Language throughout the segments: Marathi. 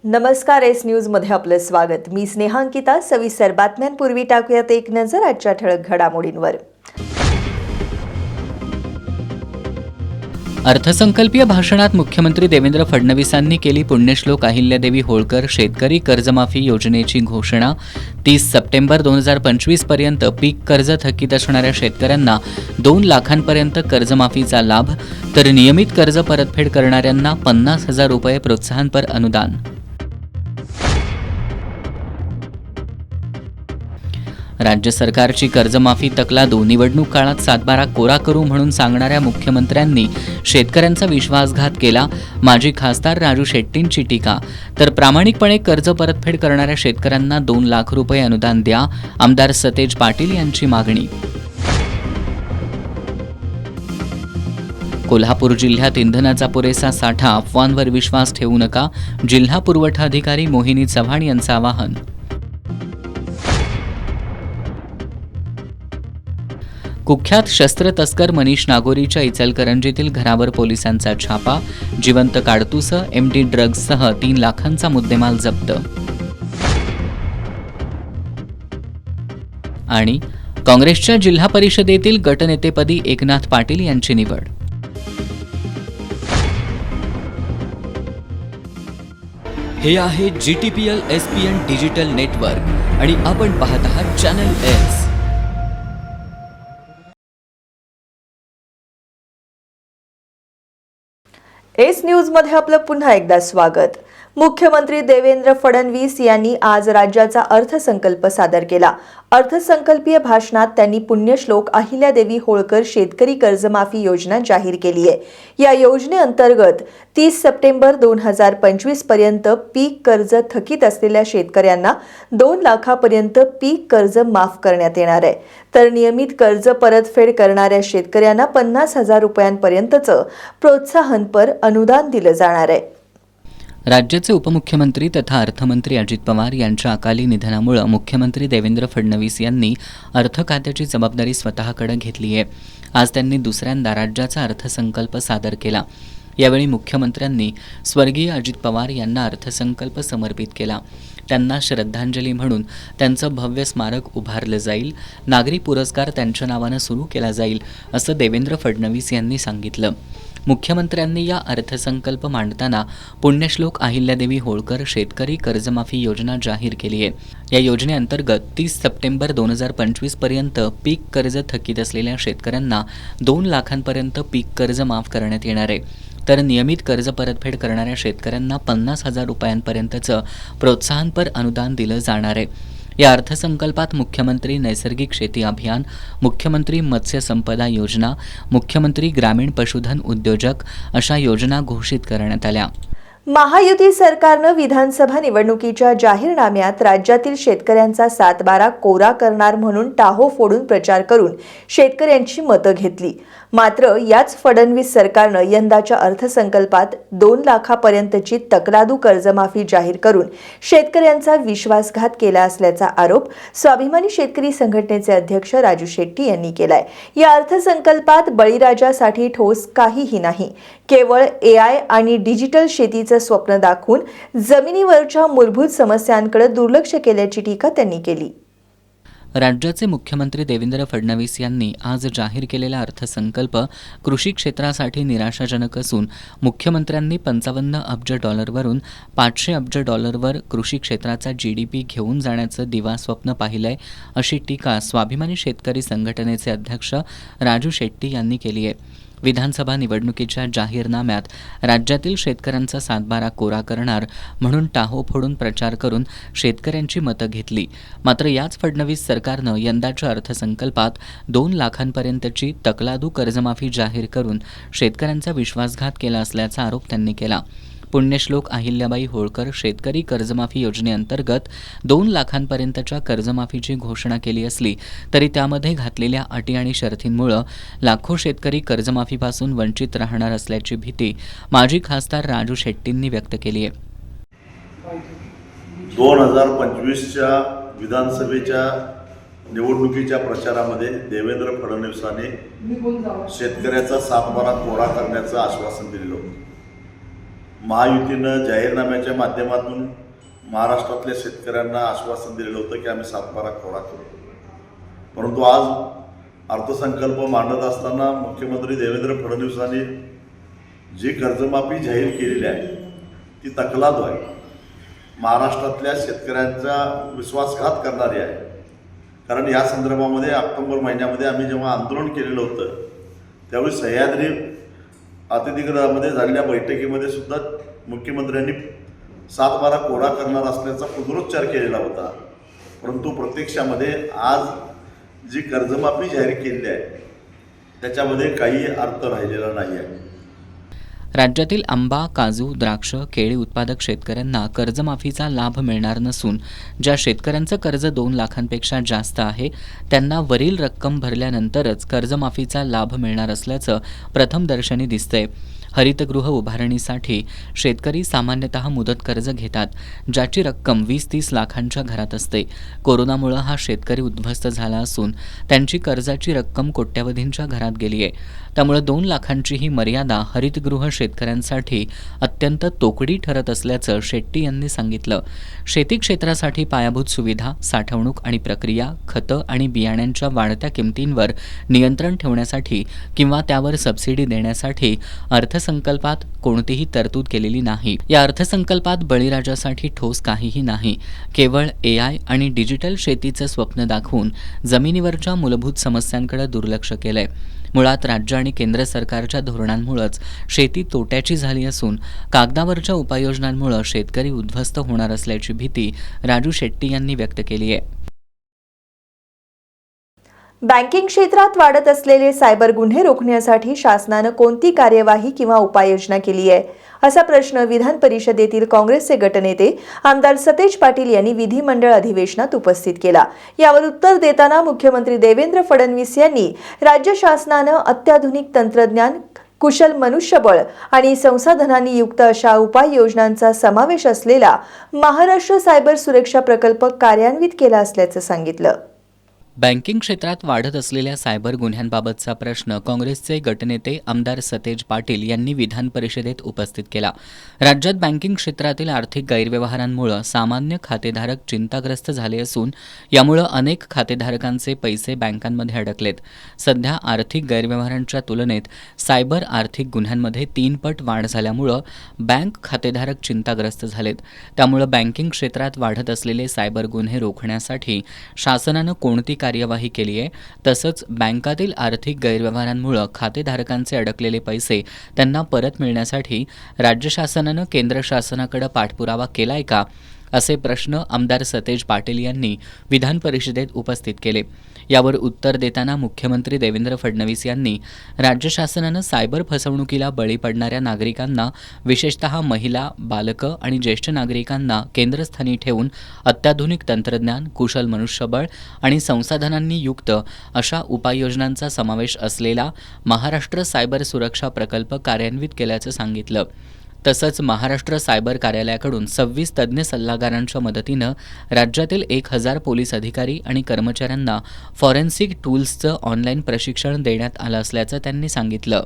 नमस्कार, एस न्यूज मध्ये आपलं स्वागत। मी स्नेहांकिता। सविस्तर बातम्यांपूर्वी टाकूयात एक नजर आजच्या ठळक घडामोडींवर। अर्थसंकल्पीय भाषणात मुख्यमंत्री देवेंद्र फडणवीसांनी केली पुण्यश्लोक अहिल्यादेवी होळकर शेतकरी कर्जमाफी योजनेची घोषणा। 30 सप्टेंबर 2025 पर्यंत पीक कर्ज थकीत असणाऱ्या शेतकऱ्यांना 2 लाखांपर्यंत कर्जमाफीचा लाभ, तर नियमित कर्ज परतफेड करणाऱ्यांना 50,000 रुपये प्रोत्साहनपर अनुदान। राज्य सरकारची कर्जमाफी तकलादू, निवडणूक काळात सातबारा कोरा करू म्हणून सांगणाऱ्या मुख्यमंत्र्यांनी शेतकऱ्यांचा विश्वासघात केला। माजी खासदार राजू शेट्टींची टीका। तर प्रामाणिकपणे कर्ज परतफेड करणाऱ्या शेतकऱ्यांना 2 लाख रुपये अनुदान द्या, आमदार सतेज पाटील यांची मागणी। कोल्हापूर जिल्ह्यात इंधनाचा पुरेसा साठा, अफवांवर विश्वास ठेवू नका, जिल्हा पुरवठा अधिकारी मोहिनी चव्हाण यांचं आवाहन। कुख्यात शस्त्र तस्कर मनीष नागोरीच्या इचलकरंजीतील घरावर पोलिसांचा छापा, जिवंत काडतूसं, एमडी ड्रग्जसह 3 लाखांचा मुद्देमाल जप्त। आणि काँग्रेसच्या जिल्हा परिषदेतील गटनेतेपदी एकनाथ पाटील यांची निवड। हे आहे GTPL SPN डिजिटल नेटवर्क आणि आपण पाहत आहात चॅनल एस। एस न्यूज मध्ये आपलं पुन्हा एकदा स्वागत। मुख्यमंत्री देवेंद्र फडणवीस यांनी आज राज्याचा अर्थसंकल्प सादर केला। अर्थसंकल्पीय भाषणात त्यांनी पुण्यश्लोक अहिल्यादेवी होळकर शेतकरी कर्जमाफी योजना जाहीर केली आहे। या योजनेअंतर्गत 30 सप्टेंबर 2025 पर्यंत पीक कर्ज थकीत असलेल्या शेतकऱ्यांना 2 लाखापर्यंत पीक कर्ज माफ करण्यात येणार आहे, तर नियमित कर्ज परतफेड करणाऱ्या शेतकऱ्यांना 50,000 रुपयांपर्यंतचं प्रोत्साहनपर अनुदान दिलं जाणार आहे। राज्याचे उपमुख्यमंत्री तथा अर्थमंत्री अजित पवार यांच्या अकाली निधनामुळे मुख्यमंत्री देवेंद्र फडणवीस यांनी अर्थ खात्याची जबाबदारी स्वतःकडे घेतली आहे। आज त्यांनी दुसऱ्यांदा राज्याचा अर्थसंकल्प सादर केला। यावेळी मुख्यमंत्र्यांनी स्वर्गीय अजित पवार यांना अर्थसंकल्प समर्पित केला। त्यांना श्रद्धांजली म्हणून त्यांचं भव्य स्मारक उभारलं जाईल, नागरी पुरस्कार त्यांच्या नावानं सुरू केला जाईल, असं देवेंद्र फडणवीस यांनी सांगितलं। मुख्यमंत्र्यांनी या अर्थसंकल्प मांडताना पुण्यश्लोक अहिल्यादेवी होळकर शेतकरी कर्जमाफी योजना जाहीर केली आहे। या योजनेअंतर्गत 30 सप्टेंबर 2025 पर्यंत पीक कर्ज थकीत असलेल्या शेतकऱ्यांना 2 लाखांपर्यंत पीक कर्ज माफ करण्यात येणार आहे, तर नियमित कर्ज परतफेड करणाऱ्या शेतकऱ्यांना 50,000 रुपयांपर्यंतचं प्रोत्साहनपर अनुदान दिलं जाणार आहे। या अर्थसंकल्पात मुख्यमंत्री नैसर्गिक शेती अभियान, मुख्यमंत्री मत्स्य संपदा योजना, मुख्यमंत्री ग्रामीण पशुधन उद्योजक अशा योजना घोषित करण्यात आल्या। महायुती सरकारनं विधानसभा निवडणुकीच्या जाहीरनाम्यात राज्यातील शेतकऱ्यांचा सातबारा कोरा करणार म्हणून टाहो फोडून प्रचार करून शेतकऱ्यांची मतं घेतली। मात्र याच फडणवीस सरकारनं यंदाच्या अर्थसंकल्पात 2 लाखापर्यंतची तकलादू कर्जमाफी जाहीर करून शेतकऱ्यांचा विश्वासघात केला असल्याचा आरोप स्वाभिमानी शेतकरी संघटनेचे अध्यक्ष राजू शेट्टी यांनी केलाय। या अर्थसंकल्पात बळीराजासाठी ठोस काहीही नाही, केवळ AI आणि डिजिटल शेतीचं स्वप्न दाखवून जमिनीवरच्या मूलभूत समस्यांकडे दुर्लक्ष केल्याची टीका त्यांनी केली। राज्याचे मुख्यमंत्री देवेंद्र फडणवीस यांनी आज जाहीर केलेला अर्थसंकल्प कृषी क्षेत्रासाठी निराशाजनक असून मुख्यमंत्र्यांनी 55 अब्ज डॉलरवरून 500 अब्ज डॉलरवर कृषी क्षेत्राचा GDP घेऊन जाण्याचं दिवास्वप्न पाहिलंय, अशी टीका स्वाभिमानी शेतकरी संघटनेचे अध्यक्ष राजू शेट्टी यांनी केली आहे। विधानसभा निवडणुकीच्या जाहीरनाम्यात राज्यातील शेतकऱ्यांचा सातबारा कोरा करणार म्हणून टाहो फोडून प्रचार करून शेतकऱ्यांची मतं घेतली। मात्र याच फडणवीस सरकारनं यंदाच्या अर्थसंकल्पात 2 लाखांपर्यंतची तकलादू कर्जमाफी जाहीर करून शेतकऱ्यांचा विश्वासघात केला असल्याचा आरोप त्यांनी केला। पुण्यश्लोक अहिल्याबाई होळकर शेतकरी कर्जमाफी योजनेअंतर्गत 2 लाखांपर्यंतच्या कर्जमाफीची घोषणा केली असली तरी त्यामध्ये घातलेल्या अटी आणि शर्तींमुळे लाखो शेतकरी कर्जमाफीपासून वंचित राहणार असल्याची भीती माजी खासदार राजू शेट्टींनी व्यक्त केली आहे। 2025च्या विधानसभेच्या निवडणुकीच्या प्रचारामध्ये देवेंद्र फडणवीसांनी शेतकऱ्याचा सातबारा कोरा करण्याचं आश्वासन दिलेलं होतं। महायुतीनं जाहीरनाम्याच्या माध्यमातून महाराष्ट्रातल्या शेतकऱ्यांना आश्वासन दिलेलं होतं की आम्ही 7/12 कोरा करू. परंतु आज अर्थसंकल्प मांडत असताना मुख्यमंत्री देवेंद्र फडणवीसांनी जी कर्जमाफी जाहीर केलेली आहे ती तकलाद आहे, महाराष्ट्रातल्या शेतकऱ्यांचा विश्वासघात करणारी आहे. कारण या संदर्भामध्ये ऑक्टोबर महिन्यामध्ये आम्ही जेव्हा आंदोलन केलेलं होतं त्यावेळी सह्याद्री अतिथीगृहामध्ये झालेल्या बैठकीमध्ये सुद्धा मुख्यमंत्र्यांनी 7/12 कोरा करणार असल्याचा पुनरुच्चार केलेला होता. परंतु प्रत्यक्षामध्ये आज जी कर्जमाफी जाहीर केलेली आहे त्याच्यामध्ये काही अर्थ राहिलेला नाही आहे. राज्यातील आंबा, काजू, द्राक्ष, केळी उत्पादक शेतकऱ्यांना कर्जमाफीचा लाभ मिळणार नसून ज्या शेतकऱ्यांचं कर्ज 2 लाखांपेक्षा जास्त आहे त्यांना वरील रक्कम भरल्यानंतरच कर्जमाफीचा लाभ मिळणार असल्याचं प्रथमदर्शनी दिसतंय. हरितगृह उभारणीसाठी शेतकरी सामान्यतः मुदत कर्ज घेतात, ज्याची रक्कम 20-30 लाखांच्या घरात असते. कोरोनामुळे हा शेतकरी उद्ध्वस्त झाला असून त्यांची कर्जाची रक्कम कोट्यवधींच्या घरात गेली आहे. त्यामुळे 2 लाखांची ही मर्यादा हरितगृह शेतकऱ्यांसाठी अत्यंत तोकडी ठरत असल्याचं शेट्टी यांनी सांगितलं. शेती क्षेत्रासाठी पायाभूत सुविधा, साठवणूक आणि प्रक्रिया, खतं आणि बियाण्यांच्या वाढत्या किमतींवर नियंत्रण ठेवण्यासाठी किंवा त्यावर सबसिडी देण्यासाठी अर्थसंकल्पात कोणतीही तरतूद केलेली नाही. या अर्थसंकल्पात बळीराजासाठी ठोस काहीही नाही. केवळ AI आणि डिजिटल शेतीचं स्वप्न दाखवून जमिनीवरच्या मूलभूत समस्यांकडे दुर्लक्ष केलंय. मुळात राज्य आणि केंद्र सरकारच्या धोरणांमुळेच शेती तोट्याची झाली असून कागदावरच्या उपाययोजनांमुळे शेतकरी उद्ध्वस्त होणार असल्याची भीती राजू शेट्टी यांनी व्यक्त केली आहे. बँकिंग क्षेत्रात वाढत असलेले सायबर गुन्हे रोखण्यासाठी शासनानं कोणती कार्यवाही किंवा उपाययोजना केली आहे, असा प्रश्न विधान परिषदेतील काँग्रेसचे गटनेते आमदार सतेज पाटील यांनी विधिमंडळ अधिवेशनात उपस्थित केला. यावर उत्तर देताना मुख्यमंत्री देवेंद्र फडणवीस यांनी राज्य शासनानं अत्याधुनिक तंत्रज्ञान, कुशल मनुष्यबळ आणि संसाधनांनी युक्त अशा उपाययोजनांचा समावेश असलेला महाराष्ट्र सायबर सुरक्षा प्रकल्प कार्यान्वित केला असल्याचं सांगितलं. बँकिंग क्षेत्रात वाढत असलेल्या सायबर गुन्ह्यांबाबतचा प्रश्न काँग्रेसचे गटनेते आमदार सतेज पाटील यांनी विधान परिषदेत उपस्थित केला. राज्यात बँकिंग क्षेत्रातील आर्थिक गैरव्यवहारांमुळे सामान्य खातेधारक चिंताग्रस्त झाले असून यामुळे अनेक खातेधारकांचे पैसे बँकांमध्ये अडकलेत. सध्या आर्थिक गैरव्यवहारांच्या तुलनेत सायबर आर्थिक गुन्ह्यांमध्ये 3 पट वाढ झाल्यामुळे बँक खातेधारक चिंताग्रस्त झालेत. त्यामुळे बँकिंग क्षेत्रात वाढत असलेले सायबर गुन्हे रोखण्यासाठी शासनानं कोणती कार्यवाही केली आहे, तसंच बँकातील आर्थिक गैरव्यवहारांमुळे खातेधारकांचे अडकलेले पैसे त्यांना परत मिळण्यासाठी राज्य शासनानं केंद्र शासनाकडे पाठपुरावा केलाय का, असे प्रश्न आमदार सतेज पाटील यांनी विधान परिषदेत उपस्थित केले. यावर उत्तर देताना मुख्यमंत्री देवेंद्र फडणवीस यांनी राज्य शासनानं सायबर फसवणुकीला बळी पडणाऱ्या नागरिकांना, विशेषतः महिला, बालकं आणि ज्येष्ठ नागरिकांना केंद्रस्थानी ठेवून अत्याधुनिक तंत्रज्ञान, कुशल मनुष्यबळ आणि संसाधनांनी युक्त अशा उपाययोजनांचा समावेश असलेला महाराष्ट्र सायबर सुरक्षा प्रकल्प कार्यान्वित केल्याचं सांगितलं. तसंच महाराष्ट्र सायबर कार्यालयाकडून 26 तज्ज्ञ सल्लागारांच्या मदतीनं राज्यातील 1000 पोलीस अधिकारी आणि कर्मचाऱ्यांना फॉरेन्सिक टूल्सचं ऑनलाईन प्रशिक्षण देण्यात आलं असल्याचं त्यांनी सांगितलं.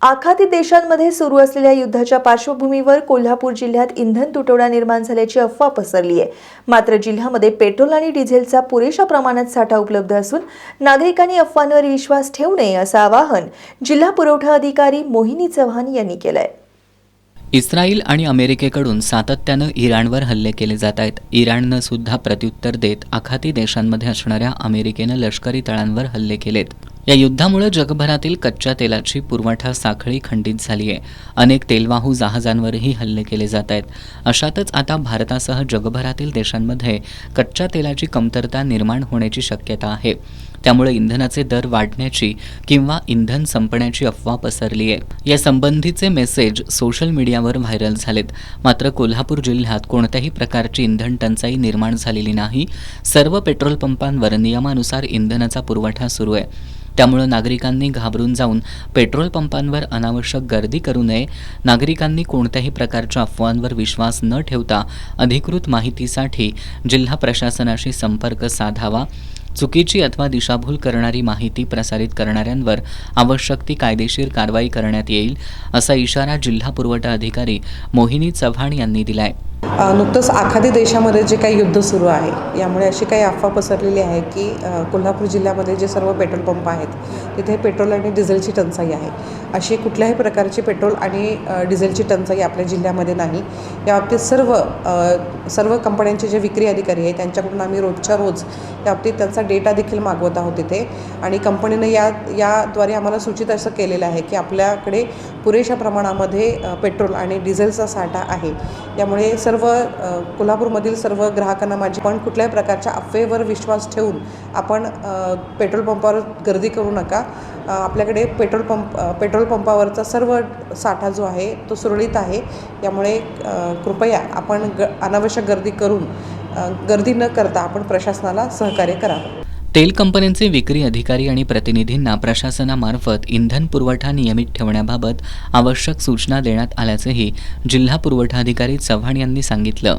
आखाती देशांमध्ये सुरू असलेल्या युद्धाच्या पार्श्वभूमीवर कोल्हापूर जिल्ह्यात इंधन तुटवडा निर्माण झाल्याची अफवा पसरली आहे. मात्र जिल्ह्यामध्ये पेट्रोल आणि डिझेलचा पुरेशा प्रमाणात साठा उपलब्ध असून नागरिकांनी अफवांवर विश्वास ठेवू नये असं आवाहन जिल्हा पुरवठा अधिकारी मोहिनी चव्हाण यांनी केलंय. इस्रायल आणि अमेरिकेकडून सातत्यानं इराणवर हल्ले केले जात आहेत. इराणनं सुद्धा प्रत्युत्तर देत आखाती देशांमध्ये असणाऱ्या अमेरिकेनं लष्करी तळांवर हल्ले केलेत. या युद्धामुळे जगभरातील कच्च्या तेलाची पुरवठा साखळी खंडित झाली आहे. अनेक तेलवाहू जहाजांवरही हल्ले केले जात आहेत. अशातच आता भारतासह जगभरातील देशांमध्ये कच्च्या तेलाची कमतरता निर्माण होण्याची शक्यता आहे. त्यामुळे इंधनाचे दर वाढण्याची किंवा इंधन संपण्याची अफवा पसरली आहे. या संबंधीचे मेसेज सोशल मीडियावर व्हायरल झालेत. मात्र कोल्हापूर जिल्ह्यात कोणत्याही प्रकारची इंधन टंचाई निर्माण झालेली नाही. सर्व पेट्रोल पंपांवर नियमानुसार इंधनाचा पुरवठा सुरू आहे. त्यामुळं नागरिकांनी घाबरून जाऊन पेट्रोल पंपांवर अनावश्यक गर्दी करू नये. नागरिकांनी कोणत्याही प्रकारच्या अफवांवर विश्वास न ठेवता अधिकृत माहितीसाठी जिल्हा प्रशासनाशी संपर्क साधावा. चुकीची अथवा दिशाभूल करणारी माहिती प्रसारित करणाऱ्यांवर आवश्यक ती कायदेशीर कारवाई करण्यात येईल, असा इशारा जिल्हा पुरवठा अधिकारी मोहिनी चव्हाण यांनी दिलाय. नुकतंच आखाती देशामध्ये जे काही युद्ध सुरू आहे, यामुळे अशी काही अफवा पसरलेली आहे की कोल्हापूर जिल्ह्यामध्ये जे सर्व पेट्रोल पंप आहेत तिथे पेट्रोल आणि डिझेलची टंचाई आहे. अशी कुठल्याही प्रकारची पेट्रोल आणि डिझेलची टंचाई आपल्या जिल्ह्यामध्ये नाही. याबाबतीत सर्व कंपन्यांचे जे विक्री अधिकारी आहेत त्यांच्याकडून आम्ही रोजच्या रोज याबाबतीत त्यांचा डेटा देखील मागवत आहोत तिथे. आणि कंपनीनं याद्वारे आम्हाला सूचित असं केलेलं आहे की आपल्याकडे पुरेशा प्रमाणामध्ये पेट्रोल आणि डिझेलचा साठा आहे. यामुळे कोल्हापूरमधील सर्व ग्राहकांना माझी पण कुठल्याही प्रकारच्या अफवेवर विश्वास ठेवून आपण पेट्रोल पंपावर गर्दी करू नका. आपल्याकडे पेट्रोल पंपावरचा सर्व साठा जो आहे तो सुरळीत आहे. यामुळे कृपया आपण अनावश्यक गर्दी न करता आपण प्रशासनाला सहकार्य करावं. तेल कंपन्यांचे विक्री अधिकारी आणि प्रतिनिधींना प्रशासनामार्फत इंधन पुरवठा नियमित ठेवण्याबाबत आवश्यक सूचना देण्यात आल्याचंही जिल्हा पुरवठा अधिकारी चव्हाण यांनी सांगितलं.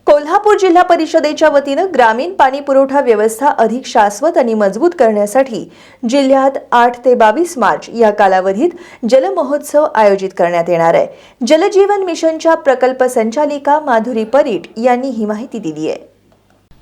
कोल्हापूर जिल्हा परिषदेच्या वतीनं ग्रामीण पाणी पुरवठा व्यवस्था अधिक शाश्वत आणि मजबूत करण्यासाठी जिल्ह्यात 8 ते 22 मार्च या कालावधीत जलमहोत्सव आयोजित करण्यात येणार आहे. जलजीवन मिशनच्या प्रकल्प संचालिका माधुरी परीट यांनी ही माहिती दिली आहे.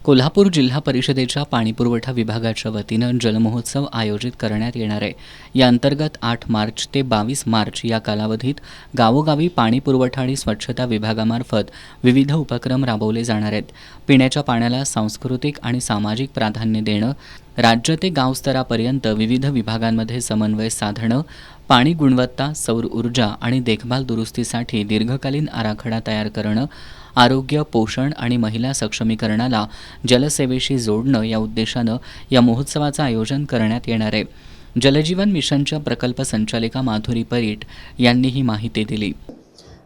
कोल्हापूर जिल्हा परिषदेच्या पाणीपुरवठा विभागाच्या वतीनं जलमहोत्सव आयोजित करण्यात येणार आहे. या अंतर्गत 8 मार्च ते 22 मार्च या कालावधीत गावोगावी पाणीपुरवठा आणि स्वच्छता विभागामार्फत विविध उपक्रम राबवले जाणार आहेत. पिण्याच्या पाण्याला सांस्कृतिक आणि सामाजिक प्राधान्य देणं, राज्य ते गाव स्तरापर्यंत विविध विभागांमध्ये समन्वय साधणं, पाणी गुणवत्ता, सौर ऊर्जा आणि देखभाल दुरुस्तीसाठी दीर्घकालीन आराखडा तयार करणं, आरोग्य, पोषण आणि महिला सक्षमीकरणाला जलसेवेशी जोडणं या उद्देशानं या महोत्सवाचं आयोजन करण्यात येणार आहे. जलजीवन मिशनच्या प्रकल्प संचालिका माधुरी परीट यांनी ही माहिती दिली.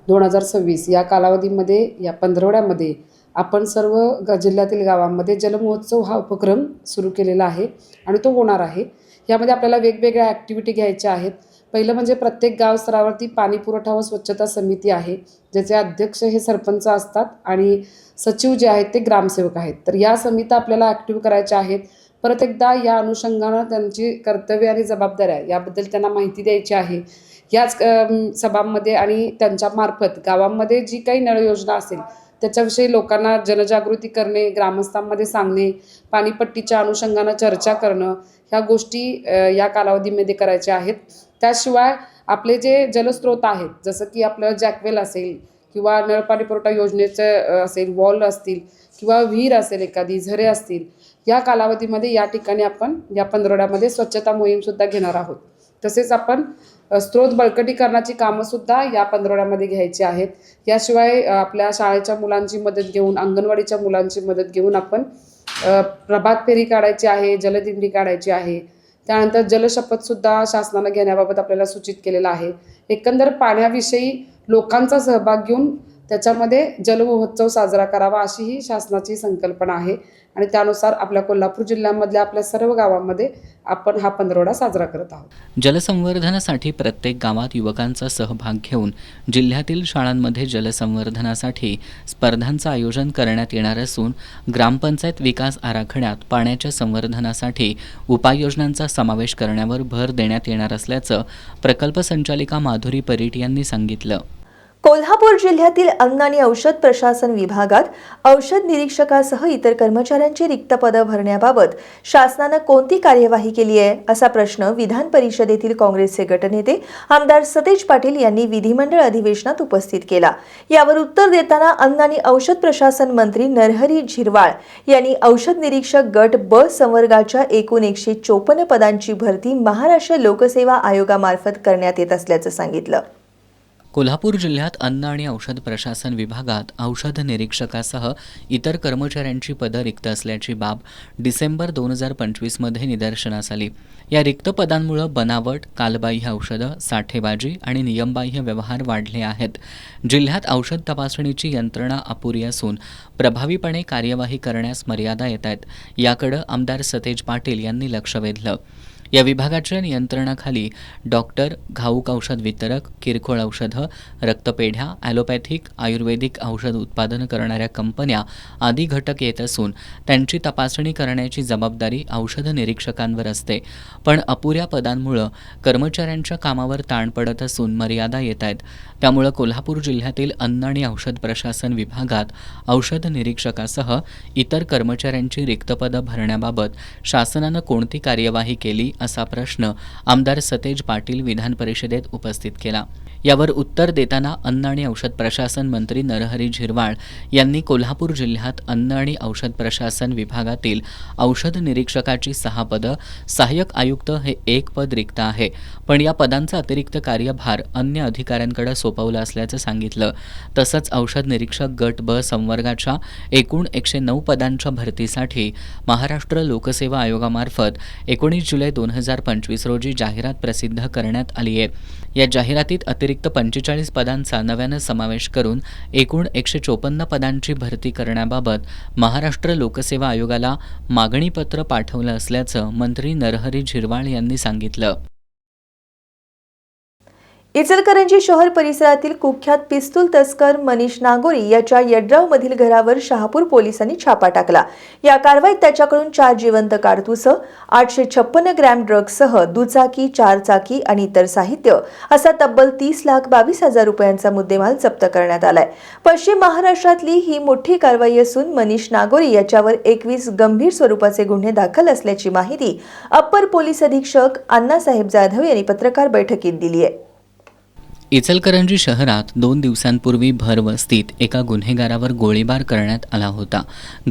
2026 या कालावधीमध्ये या पंधरवड्यामध्ये आपण सर्व जिल्ह्यातील गावांमध्ये जलमहोत्सव हा उपक्रम सुरू केलेला आहे आणि तो होणार आहे. यामध्ये आपल्याला वेगवेगळ्या ॲक्टिव्हिटी घ्यायच्या आहेत. पहिलं म्हणजे प्रत्येक गाव स्तरावरती पाणी पुरवठा व स्वच्छता समिती आहे, ज्याचे अध्यक्ष हे सरपंच असतात आणि सचिव जे आहेत ते ग्रामसेवक आहेत. तर या समित्या आपल्याला ॲक्टिव्ह करायच्या आहेत. परत एकदा या अनुषंगानं त्यांची कर्तव्य आणि जबाबदाऱ्या याबद्दल त्यांना माहिती द्यायची आहे. याच सभांमध्ये आणि त्यांच्यामार्फत गावामध्ये जी काही नळ योजना असेल त्याच्याविषयी लोकांना जनजागृती करणे, ग्रामस्थांमध्ये सांगणे, पाणीपट्टीच्या अनुषंगानं चर्चा करणं, ह्या गोष्टी या कालावधीमध्ये करायच्या आहेत. त्याशिवाय आपले जे जलस्रोत आहेत, जसं की आपलं जॅकवेल असेल किंवा नळपाणी पुरवठा योजनेचं असेल, वॉल असतील किंवा विहीर असेल, एखादी झरे असतील, या कालावधीमध्ये या ठिकाणी आपण या पंधरवड्यामध्ये स्वच्छता मोहीमसुद्धा घेणार आहोत. तसेच आपण स्त्रोत बळकटीकरणाची कामंसुद्धा या पंधरवड्यामध्ये घ्यायची आहेत. याशिवाय आपल्या शाळेच्या मुलांची मदत घेऊन, अंगणवाडीच्या मुलांची मदत घेऊन आपण प्रभात फेरी काढायची आहे, जलदिंडी काढायची आहे. त्यानंतर जलशपथसुद्धा शासनानं घेण्याबाबत आपल्याला सूचित केलेलं आहे. एकंदर पाण्याविषयी लोकांचा सहभाग घेऊन त्याच्यामध्ये जलमहोत्सव साजरा करावा अशी ही शासनाची संकल्पना आहे आणि त्यानुसार आपल्या कोल्हापूर जिल्ह्यामधल्या आपल्या सर्व गावांमध्ये आपण हा पंधरवडा साजरा करत आहोत. जलसंवर्धनासाठी प्रत्येक गावात युवकांचा सहभाग घेऊन जिल्ह्यातील शाळांमध्ये जलसंवर्धनासाठी स्पर्धांचं आयोजन करण्यात येणार असून ग्रामपंचायत विकास आराखड्यात पाण्याच्या संवर्धनासाठी उपाययोजनांचा समावेश करण्यावर भर देण्यात येणार असल्याचं प्रकल्प संचालिका माधुरी परीट यांनी सांगितलं. कोल्हापूर जिल्ह्यातील अन्न आणि औषध प्रशासन विभागात औषध निरीक्षकासह इतर कर्मचाऱ्यांची रिक्त पदं भरण्याबाबत शासनानं कोणती कार्यवाही केली आहे, असा प्रश्न विधान परिषदेतील काँग्रेसचे गटनेते आमदार सतेज पाटील यांनी विधिमंडळ अधिवेशनात उपस्थित केला. यावर उत्तर देताना अन्न आणि औषध प्रशासन मंत्री नरहरी झिरवाळ यांनी औषध निरीक्षक गट ब संवर्गाच्या एकूण 154 पदांची भरती महाराष्ट्र लोकसेवा आयोगामार्फत करण्यात येत असल्याचं सांगितलं. कोल्हापूर जिल्ह्यात अन्न आणि औषध प्रशासन विभागात औषध निरीक्षकासह इतर कर्मचाऱ्यांची पदं रिक्त असल्याची बाब डिसेंबर 2025मध्ये निदर्शनास आली. या रिक्त पदांमुळे बनावट, कालबाह्य औषधं, साठेबाजी आणि नियमबाह्य व्यवहार वाढले आहेत. जिल्ह्यात औषध तपासणीची यंत्रणा अपुरी असून प्रभावीपणे कार्यवाही करण्यास मर्यादा येत आहेत. याकडे आमदार सतेज पाटील यांनी लक्ष वेधलं. या विभागाच्या नियंत्रणाखाली डॉक्टर, घाऊक औषध वितरक, किरकोळ औषधं, रक्तपेढ्या, ॲलोपॅथिक, आयुर्वेदिक औषध उत्पादन करणाऱ्या कंपन्या आदी घटक येत असून त्यांची तपासणी करण्याची जबाबदारी औषध निरीक्षकांवर असते. पण अपुऱ्या पदांमुळं कर्मचाऱ्यांच्या कामावर ताण पडत असून मर्यादा येत आहेत. त्यामुळं कोल्हापूर जिल्ह्यातील अन्न आणि औषध प्रशासन विभागात औषध निरीक्षकासह इतर कर्मचाऱ्यांची रिक्त पदं भरण्याबाबत शासनानं कोणती कार्यवाही केली असा प्रश्न आमदार सतेज पाटील विधान परिषदेत उपस्थित केला. यावर उत्तर देताना अन्न आणि औषध प्रशासन मंत्री नरहरी झिरवाळ यांनी कोल्हापूर जिल्ह्यात अन्न आणि औषध प्रशासन विभागातील औषध निरीक्षकाची 6 पदं, सहाय्यक आयुक्त हे 1 पद रिक्त आहे, पण या पदांचा अतिरिक्त कार्यभार अन्य अधिकाऱ्यांकडे सोपवला असल्याचं सांगितलं. तसंच औषध निरीक्षक गट ब संवर्गाच्या एकूण 109 पदांच्या भरतीसाठी महाराष्ट्र लोकसेवा आयोगामार्फत 19 जुलै 2025 रोजी जाहिरात प्रसिद्ध करण्यात आली आहे. या जाहिरातीत अतिरिक्त 45 पदांचा नव्यानं समावेश करून एकूण 154 पदांची भरती करण्याबाबत महाराष्ट्र लोकसेवा आयोगाला मागणीपत्र पाठवलं असल्याचं मंत्री नरहरी झिरवाळ यांनी सांगितलं. इचलकरंजी शहर परिसरातील कुख्यात पिस्तूल तस्कर मनीष नागोरी याच्या यड्रावमधील घरावर शहापूर पोलिसांनी छापा टाकला. या कारवाईत त्याच्याकडून 4 जिवंत काडतुसं, 856 ग्रॅम ड्रग्जसह दुचाकी, 4 चाकी आणि इतर साहित्य असा तब्बल 30,22,000 रुपयांचा मुद्देमाल जप्त करण्यात आलाय. पश्चिम महाराष्ट्रातली ही मोठी कारवाई असून मनीष नागोरी याच्यावर 21 गंभीर स्वरूपाचे गुन्हे दाखल असल्याची माहिती अप्पर पोलीस अधीक्षक अण्णासाहेब जाधव यांनी पत्रकार बैठकीत दिली आहे. इचलकरंजी शहरात 2 दिवसांपूर्वी भरवस्तीत एका गुन्हेगारावर गोळीबार करण्यात आला होता.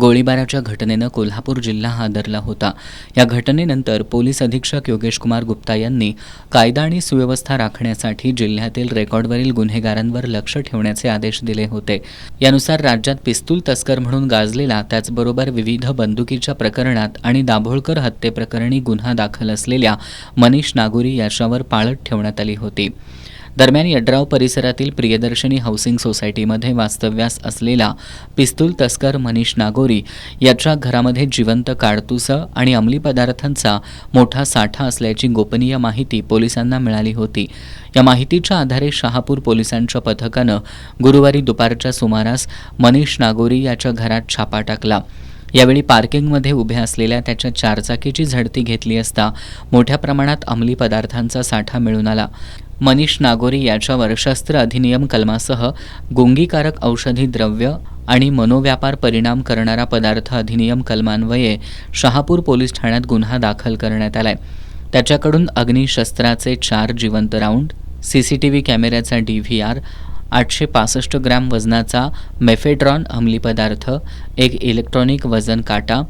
गोळीबाराच्या घटनेनं कोल्हापूर जिल्हा हादरला होता. या घटनेनंतर पोलीस अधीक्षक योगेश कुमार गुप्ता यांनी कायदा आणि सुव्यवस्था राखण्यासाठी जिल्ह्यातील रेकॉर्डवरील गुन्हेगारांवर लक्ष ठेवण्याचे आदेश दिले होते. यानुसार राज्यात पिस्तूल तस्कर म्हणून गाजलेला, त्याचबरोबर विविध बंदुकीच्या प्रकरणात आणि दाभोळकर हत्येप्रकरणी गुन्हा दाखल असलेल्या मनीष नागोरी याच्यावर पाळत ठेवण्यात आली होती. दरम्यान यड्राव परिसरातील प्रियदर्शनी हाऊसिंग सोसायटीमध्ये वास्तव्यास असलेला पिस्तूल तस्कर मनीष नागोरी याच्या घरामध्ये जिवंत काडतुसं आणि अंमली पदार्थांचा मोठा साठा असल्याची गोपनीय माहिती पोलिसांना मिळाली होती. या माहितीच्या आधारे शहापूर पोलिसांच्या पथकानं गुरुवारी दुपारच्या सुमारास मनीष नागोरी याच्या घरात छापा टाकला. यावेळी पार्किंगमध्ये उभ्या असलेल्या त्याच्या 4 चाकीची झडती घेतली असता मोठ्या प्रमाणात अंमली पदार्थांचा साठा मिळून आला. मनीष नागोरी याच्यावर शस्त्र अधिनियम कलमासह गुंगीकारक औषधी द्रव्य आणि मनोव्यापार परिणाम करणारा पदार्थ अधिनियम कलमान्वये शहापूर पोलीस ठाण्यात गुन्हा दाखल करण्यात आलाय. त्याच्याकडून अग्निशस्त्राचे 4 जिवंत राऊंड, CCTV कॅमेऱ्याचा DVR, 865 ग्रॅम वजनाचा मेफेड्रॉन अंमली पदार्थ, 1 इलेक्ट्रॉनिक वजन काटा,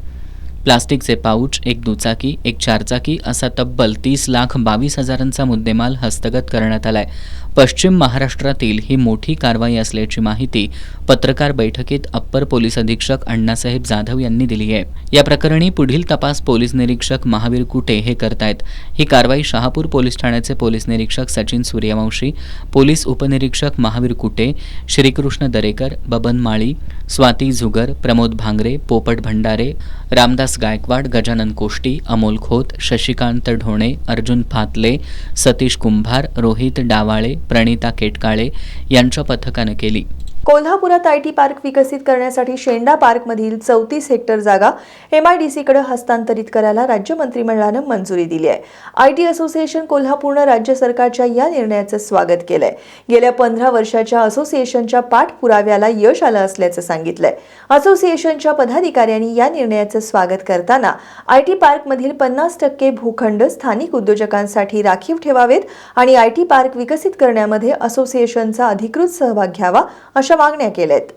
प्लास्टिकचे पाऊच, 1 दुचाकी, 1 4चाकी असा तब्बल 30,22,000चा मुद्देमाल हस्तगत करण्यात आलाय. पश्चिम महाराष्ट्रातील ही मोठी कारवाई असल्याची माहिती पत्रकार बैठकीत अप्पर पोलीस अधीक्षक अण्णासाहेब जाधव यांनी दिली आहे. या प्रकरणी पुढील तपास पोलीस निरीक्षक महावीर कुटे हे करतायत. ही कारवाई शहापूर पोलीस ठाण्याचे पोलीस निरीक्षक सचिन सूर्यवंशी, पोलीस उपनिरीक्षक महावीर कुटे, श्रीकृष्ण दरेकर, बबन माळी, स्वाती झुगर, प्रमोद भांगरे, पोपट भंडारे, रामदास गायकवाड, गजानन कोष्टी, अमोल खोत, शशिकांत ढोणे, अर्जुन फातले, सतीश कुंभार, रोहित डावाळे, प्रणिता केटकाळे यांच्या पथकानं केली. कोल्हापुरात IT पार्क विकसित करण्यासाठी शेंडा पार्कमधील 34 हेक्टर जागा MIDCकडे हस्तांतरित करायला राज्य मंत्रिमंडळानं मंजुरी दिली आहे. IT असोसिएशन कोल्हापूरनं राज्य सरकारच्या या निर्णयाचं स्वागत केलंय. गेल्या 15 वर्षाच्या असोसिएशनच्या पाठपुराव्याला यश आलं असल्याचं सांगितलंय. असोसिएशनच्या पदाधिकाऱ्यांनी या निर्णयाचं स्वागत करताना IT पार्कमधील 50% भूखंड स्थानिक उद्योजकांसाठी राखीव ठेवावेत आणि IT पार्क विकसित करण्यामध्ये असोसिएशनचा अधिकृत सहभाग घ्यावा अशा मागण्या केल्यात.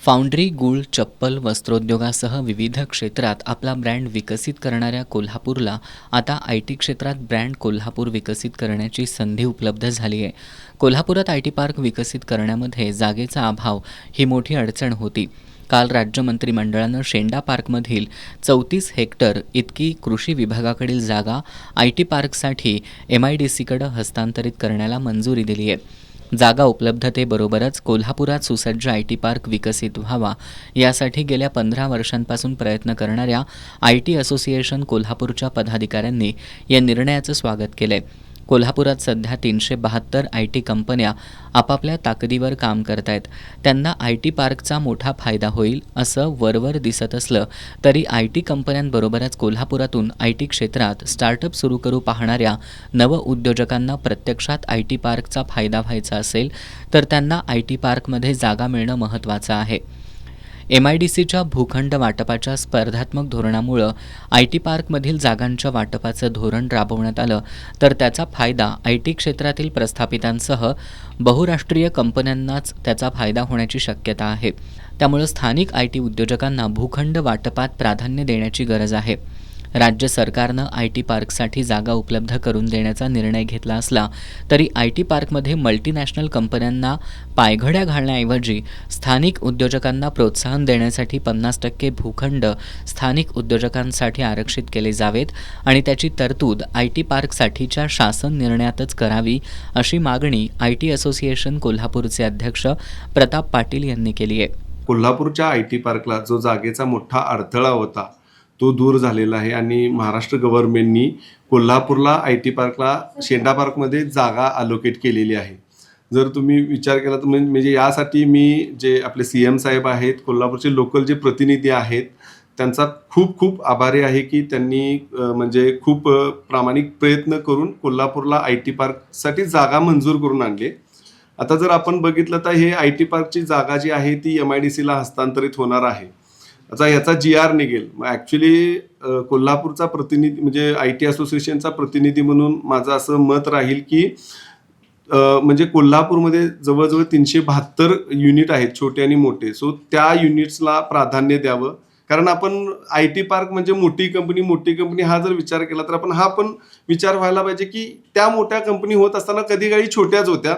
फाउंड्री, गूळ, चप्पल, वस्त्रोद्योगासह विविध क्षेत्रात आपला ब्रँड विकसित करणाऱ्या कोल्हापूरला आता IT क्षेत्रात ब्रँड कोल्हापूर विकसित करण्याची संधी उपलब्ध झाली आहे. कोल्हापुरात IT पार्क विकसित करण्यामध्ये जागेचा अभाव ही मोठी अडचण होती. काल राज्य मंत्रिमंडळानं शेंडा पार्कमधील 34 हेक्टर इतकी कृषी विभागाकडील जागा IT पार्कसाठी MIDCकडे हस्तांतरित करण्याला मंजुरी दिली आहे. जागा उपलब्धतेबरोबरच कोल्हापुरात सुसज्ज IT पार्क विकसित व्हावा यासाठी गेल्या 15 वर्षांपासून प्रयत्न करणाऱ्या IT असोसिएशन कोल्हापूरच्या पदाधिकाऱ्यांनी या निर्णयाचं स्वागत केलंय. कोल्हापुरात सध्या 372 IT कंपन्या आपापल्या ताकदीवर काम करतायत. त्यांना IT पार्कचा मोठा फायदा होईल असं वरवर दिसत असलं तरी IT कंपन्यांबरोबरच कोल्हापुरातून IT क्षेत्रात स्टार्टअप सुरू करू पाहणाऱ्या नवउद्योजकांना प्रत्यक्षात IT पार्कचा फायदा व्हायचा असेल तर त्यांना IT पार्कमध्ये जागा मिळणं महत्त्वाचं आहे. MIDCच्या भूखंड वाटपाच्या स्पर्धात्मक धोरणामुळं IT पार्कमधील जागांच्या वाटपाचं धोरण राबवण्यात आलं तर त्याचा फायदा IT क्षेत्रातील प्रस्थापितांसह बहुराष्ट्रीय कंपन्यांनाच त्याचा फायदा होण्याची शक्यता आहे. त्यामुळं स्थानिक IT उद्योजकांना भूखंड वाटपात प्राधान्य देण्याची गरज आहे. राज्य सरकारनं IT पार्कसाठी जागा उपलब्ध करून देण्याचा निर्णय घेतला असला तरी IT पार्कमध्ये मल्टीनॅशनल कंपन्यांना पायघड्या घालण्याऐवजी स्थानिक उद्योजकांना प्रोत्साहन देण्यासाठी 50% भूखंड स्थानिक उद्योजकांसाठी आरक्षित केले जावेत आणि त्याची तरतूद IT पार्कसाठीच्या शासन निर्णयातच करावी अशी मागणी IT असोसिएशन कोल्हापूरचे अध्यक्ष प्रताप पाटील यांनी केली आहे. कोल्हापूरच्या IT पार्कला जो जागेचा मोठा अडथळा होता तो दूर झालेला आहे आणि महाराष्ट्र गव्हर्नमेंटनी कोल्हापूरला IT पार्कला शेंडा पार्कमध्ये जागा अलोकेट केलेली आहे. जर तुम्ही विचार केला तर म्हणजे यासाठी मी जे आपले CM साहेब आहेत, कोल्हापूरचे लोकल जे प्रतिनिधी आहेत त्यांचा खूप खूप आभारी आहे की त्यांनी म्हणजे खूप प्रामाणिक प्रयत्न करून कोल्हापूरला IT पार्कसाठी जागा मंजूर करून आणले. आता जर आपण बघितलं तर हे IT पार्कची जागा जी आहे ती MIDCला हस्तांतरित होणार आहे. आता याचा GR निघेल. मग ॲक्च्युली कोल्हापूरचा प्रतिनिधी म्हणजे IT असोसिएशनचा प्रतिनिधी म्हणून माझं असं मत राहील की म्हणजे कोल्हापूरमध्ये जवळजवळ 372 युनिट आहेत छोटे आणि मोठे. सो त्या युनिट्सला प्राधान्य द्यावं. कारण आपण IT पार्क म्हणजे मोठी कंपनी हा जर विचार केला तर आपण हा पण विचार व्हायला पाहिजे की त्या मोठ्या कंपनी होत असताना कधी काही छोट्याच होत्या.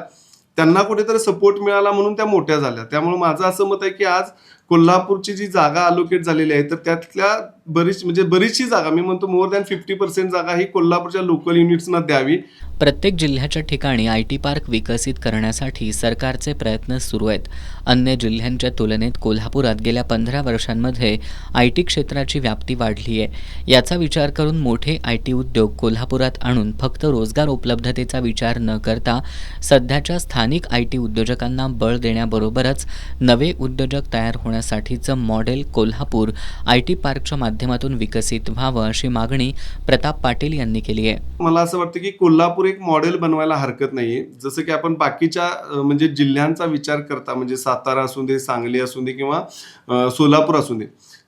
त्यांना कुठेतरी सपोर्ट मिळाला म्हणून त्या मोठ्या झाल्या. त्यामुळे माझं असं मत आहे की आज कोल्हापूरची जी जागा अलोकेट झालेली आहे तर त्यातल्या बरीचशी जागा मी म्हणतो मोर दॅन 50% जागा ही कोल्हापूरच्या लोकल युनिट्सना द्यावी. प्रत्येक जिल्ह्याच्या ठिकाणी IT पार्क विकसित करण्यासाठी सरकारचे प्रयत्न सुरू आहेत. अन्य जिल्ह्यांच्या तुलनेत कोल्हापुरात गेल्या 15 वर्षांमध्ये IT क्षेत्राची व्याप्ती वाढली आहे. याचा विचार करून मोठे IT उद्योग कोल्हापुरात आणून फक्त रोजगार उपलब्धतेचा विचार न करता सध्याच्या स्थानिक IT उद्योजकांना बळ देण्याबरोबरच नवे उद्योजक तयार होण्यासाठीचं मॉडेल कोल्हापूर IT पार्कच्या माध्यमातून विकसित व्हावं अशी मागणी प्रताप पाटील यांनी केली आहे. मला असं वाटतं की कोल्हापूर एक मॉडेल बनवायला हरकत नाहीये. जसं की आपण बाकीच्या म्हणजे जिल्ह्यांचा विचार करता म्हणजे सातारा असू दे, सांगली असू दे किंवा सोलापूर असू दे,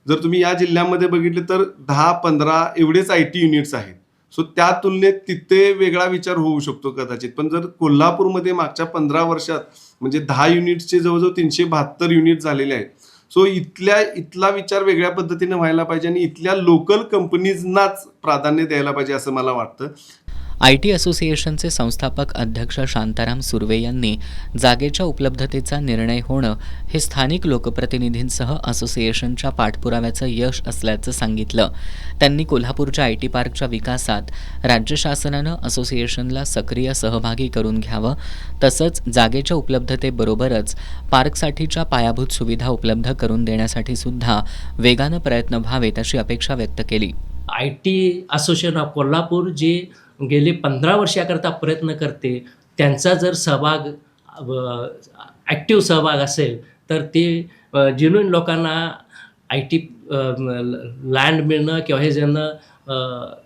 जर तुम्ही या जिल्ह्यामध्ये बघितले तर 10-15 एवढेच IT युनिट्स आहेत. सो त्या तुलनेत तिथे वेगळा विचार होऊ शकतो कदाचित. पण जर कोल्हापूरमध्ये मागच्या 15 वर्षात म्हणजे 10 युनिट्सचे जवळजवळ 372 युनिट झालेले आहेत. सो इथला विचार वेगळ्या पद्धतीने व्हायला पाहिजे आणि इथल्या लोकल कंपनीजनाच प्राधान्य द्यायला पाहिजे असं मला वाटतं. IT असोसिएशनचे संस्थापक अध्यक्ष शांताराम सुर्वे यांनी जागेच्या उपलब्धतेचा निर्णय होणं हे स्थानिक लोकप्रतिनिधींसह असोसिएशनच्या पाठपुराव्याचं यश असल्याचं सांगितलं. त्यांनी कोल्हापूरच्या IT पार्कच्या विकासात राज्य शासनानं असोसिएशनला सक्रिय सहभागी करून घ्यावं, तसंच जागेच्या उपलब्धतेबरोबरच पार्कसाठीच्या पायाभूत सुविधा उपलब्ध करून देण्यासाठी सुद्धा वेगानं प्रयत्न व्हावेत अशी अपेक्षा व्यक्त केली. IT असोसिएशन ऑफ कोल्हापूर जे गेले 15 वर्षाकरता प्रयत्न करते त्यांचा जर सहभाग ॲक्टिव्ह सहभाग असेल तर ते जेन्युइन लोकांना IT लँड मिळणं किंवा हे ज्यांना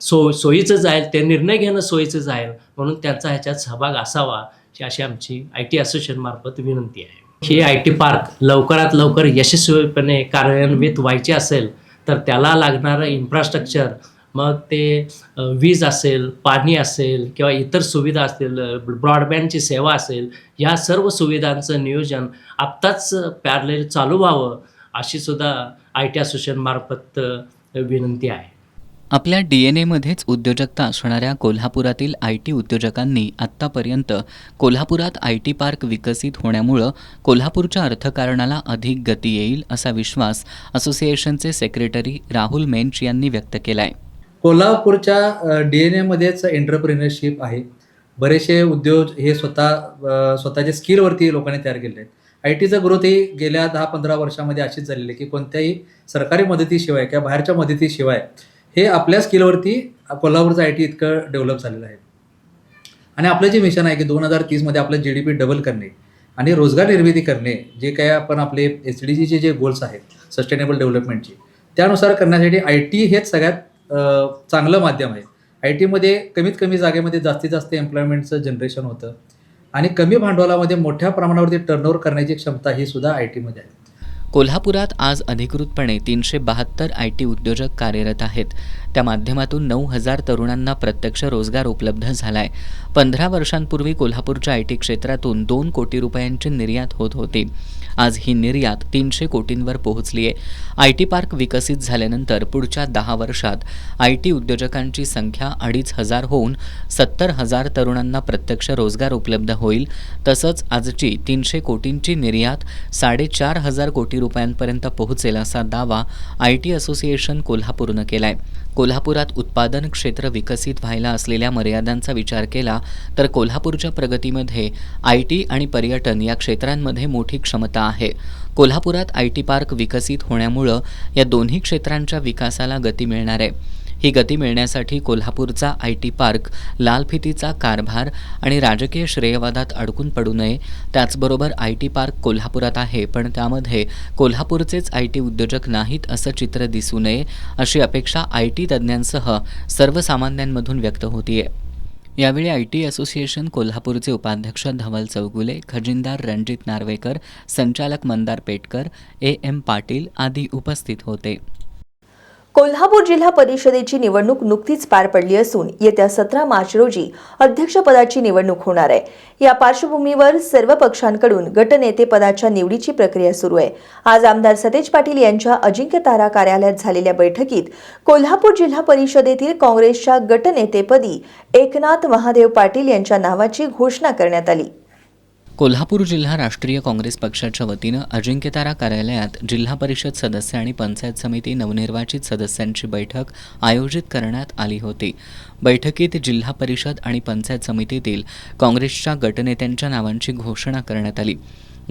सोयीचं जाईल ते निर्णय घेणं सोयीचं जाईल म्हणून त्यांचा ह्याच्यात सहभाग असावा अशी आमची IT असोसिएशनमार्फत विनंती आहे. ही IT पार्क लवकरात लवकर यशस्वीपणे कार्यान्वित व्हायचे असेल तर त्याला लागणारं इन्फ्रास्ट्रक्चर मग ते वीज असेल, पाणी असेल किंवा इतर सुविधा असतील, ब्रॉडबँडची सेवा असेल, या सर्व सुविधांचं नियोजन आत्ताच पॅरलेल चालू व्हावं अशी सुद्धा IT असोसिएशनमार्फत विनंती आहे. आपल्या DNAमध्येच उद्योजकता असणाऱ्या कोल्हापुरातील IT उद्योजकांनी आत्तापर्यंत कोल्हापुरात IT पार्क विकसित होण्यामुळं कोल्हापूरच्या अर्थकारणाला अधिक गती येईल असा विश्वास असोसिएशनचे सेक्रेटरी राहुल मेंच यांनी व्यक्त केला आहे. कोल्हापूरच्या DNA मध्येच एंटरप्रिनरशिप आहे. बरेचसे उद्योग हे स्वतःच्या स्किलवरती लोकांनी तयार केले आहेत. IT-चं ग्रोथ ही गेल्या 10-15 वर्षामध्ये अशीच झालेली आहे की कोणत्याही सरकारी मदतीशिवाय किंवा बाहेरच्या मदतीशिवाय हे आपल्या स्किलवरती कोल्हापूरचं IT इतकं डेव्हलप झालेलं आहे. आणि आपलं जे मिशन आहे की 2030मध्ये आपलं GDP डबल करणे आणि रोजगार निर्मिती करणे, जे काही आपण आपले SDGचे जे गोल्स आहेत सस्टेनेबल डेव्हलपमेंटचे, त्यानुसार करण्यासाठी IT हेच सगळ्यात चांगलं माध्यम आहे. IT-मध्ये कमीत कमी जागेमध्ये जास्तीत जास्त एम्प्लॉयमेंटचं जनरेशन होतं आणि कमी भांडवलामध्ये मोठ्या प्रमाणावरती टर्नओव्हर करण्याची क्षमता ही सुद्धा IT-मध्ये आहे. कोल्हापुरात आज अधिकृतपणे 372 IT उद्योजक कार्यरत आहेत. त्या माध्यमातून 9,000 तरुणांना प्रत्यक्ष रोजगार उपलब्ध झालाय. 15 वर्षांपूर्वी कोल्हापूरच्या IT क्षेत्रातून 2 कोटी रुपयांची निर्यात होत होती. आज ही निर्यात 300 कोटींवर पोहोचली आहे. IT पार्क विकसित झाल्यानंतर पुढच्या 10 वर्षात IT उद्योजकांची संख्या 2,500 होऊन 70,000 तरुणांना प्रत्यक्ष रोजगार उपलब्ध होईल. तसंच आजची 300 कोटींची निर्यात 4,500 कोटी रुपयांपर्यंत पोहोचेल असा दावा IT असोसिएशन कोल्हापूरनं केलाय. कोल्हापुरात उत्पादन क्षेत्र विकसित व्हायला असलेल्या मर्यादांचा विचार केला तर कोल्हापूरच्या प्रगतीमध्ये IT आणि पर्यटन या क्षेत्रांमध्ये मोठी क्षमता आहे. कोल्हापुरात IT पार्क विकसित होण्यामुळं या दोन्ही क्षेत्रांच्या विकासाला गती मिळणार आहे. ही गती मिळण्यासाठी कोल्हापूरचा IT पार्क लालफितीचा कारभार आणि राजकीय श्रेयवादात अडकून पडू नये. त्याचबरोबर IT पार्क कोल्हापुरात आहे पण त्यामध्ये कोल्हापूरचेच IT उद्योजक नाहीत असं चित्र दिसू नये अशी अपेक्षा IT तज्ज्ञांसह सर्वसामान्यांमधून व्यक्त होतीये. यावेळी IT असोसिएशन कोल्हापूरचे उपाध्यक्ष धवल चौगुले, खजिनदार रणजित नार्वेकर, संचालक मंदार पेटकर, AM पाटील आदी उपस्थित होते. कोल्हापूर जिल्हा परिषदेची निवडणूक नुकतीच पार पडली असून येत्या 17 मार्च रोजी अध्यक्षपदाची निवडणूक होणार आहे. या पार्श्वभूमीवर सर्व पक्षांकडून गटनेतेपदाच्या निवडीची प्रक्रिया सुरू आहे. आज आमदार सतेज पाटील यांच्या अजिंक्यतारा कार्यालयात झालेल्या बैठकीत कोल्हापूर जिल्हा परिषदेतील काँग्रेसच्या गटनेतेपदी एकनाथ महादेव पाटील यांच्या नावाची घोषणा करण्यात आली. कोल्हापूर जिल्हा राष्ट्रीय काँग्रेस पक्षाच्या वतीनं अजिंक्यतारा कार्यालयात जिल्हा परिषद सदस्य आणि पंचायत समिती नवनिर्वाचित सदस्यांची बैठक आयोजित करण्यात आली होती. बैठकीत जिल्हा परिषद आणि पंचायत समितीतील काँग्रेसच्या गटनेत्यांच्या नावांची घोषणा करण्यात आली.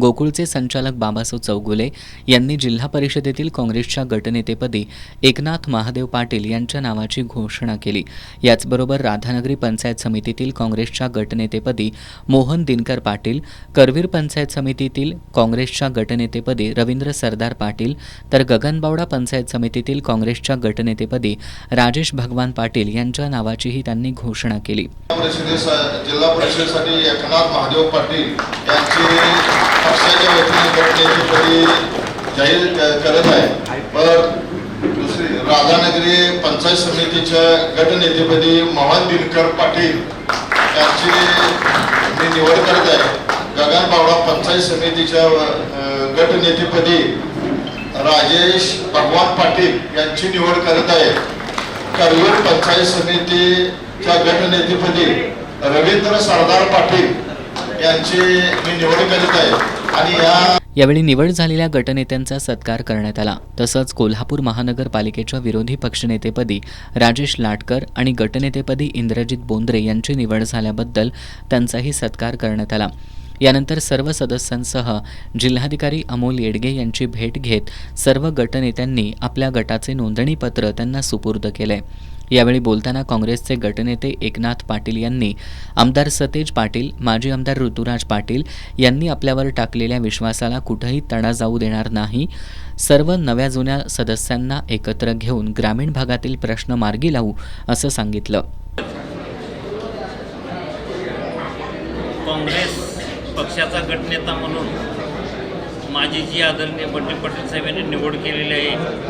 गोकुळचे संचालक बाबासाहेब चौगुले यांनी जिल्हा परिषदेतील काँग्रेसच्या गटनेतेपदी एकनाथ महादेव पाटील यांच्या नावाची घोषणा केली. याचबरोबर राधानगरी पंचायत समितीतील काँग्रेसच्या गटनेतेपदी मोहन दिनकर पाटील, करवीर पंचायत समितीतील काँग्रेसच्या गटनेतेपदी रवींद्र सरदार पाटील तर गगनबावडा पंचायत समितीतील काँग्रेसच्या गटनेतेपदी राजेश भगवान पाटील यांच्या नावाचीही त्यांनी घोषणा केली. जिल्हा परिषदेसाठी एकनाथ महादेव पाटील यांची पक्षाच्या वतीने गटनेतेपदी जाहीर करत आहे. तर दुसरी राधानगरी पंचायत समितीच्या गटनेतेपदी मोहन दिनकर पाटील यांची मी निवड करत आहे. गगनबावडा पंचायत समितीच्या गटनेतेपदी राजेश भगवान पाटील यांची निवड करत आहे. करवीर पंचायत समितीच्या गटनेतेपदी रवींद्र सरदार पाटील यांची मी निवड करीत आहे. आणि यावेळी निवड झालेल्या गटनेत्यांचा सत्कार करण्यात आला. तसंच कोल्हापूर महानगरपालिकेच्या विरोधी पक्षनेतेपदी राजेश लाटकर आणि गटनेतेपदी इंद्रजित बोंद्रे यांची निवड झाल्याबद्दल त्यांचाही सत्कार करण्यात आला. यानंतर सर्व सदस्यांसह जिल्हाधिकारी अमोल येडगे यांची भेट घेत सर्व गटनेत्यांनी आपल्या गटाचे नोंदणीपत्र त्यांना सुपूर्द केले. यावेळी बोलताना काँग्रेसचे गटनेते एकनाथ पाटील यांनी आमदार सतेज पाटील, माजी आमदार ऋतुराज पाटील यांनी आपल्यावर टाकलेल्या विश्वासाला कुठेही तडा जाऊ देणार नाही. सर्व नव्या जुन्या सदस्यांना एकत्र घेऊन ग्रामीण भागातील प्रश्न मार्गी लावू असं सांगितलं. काँग्रेस पक्षाचा गटनेता म्हणून माझी जी आदरणीय बंटी पाटील साहेबांनी निवड केलेली आहे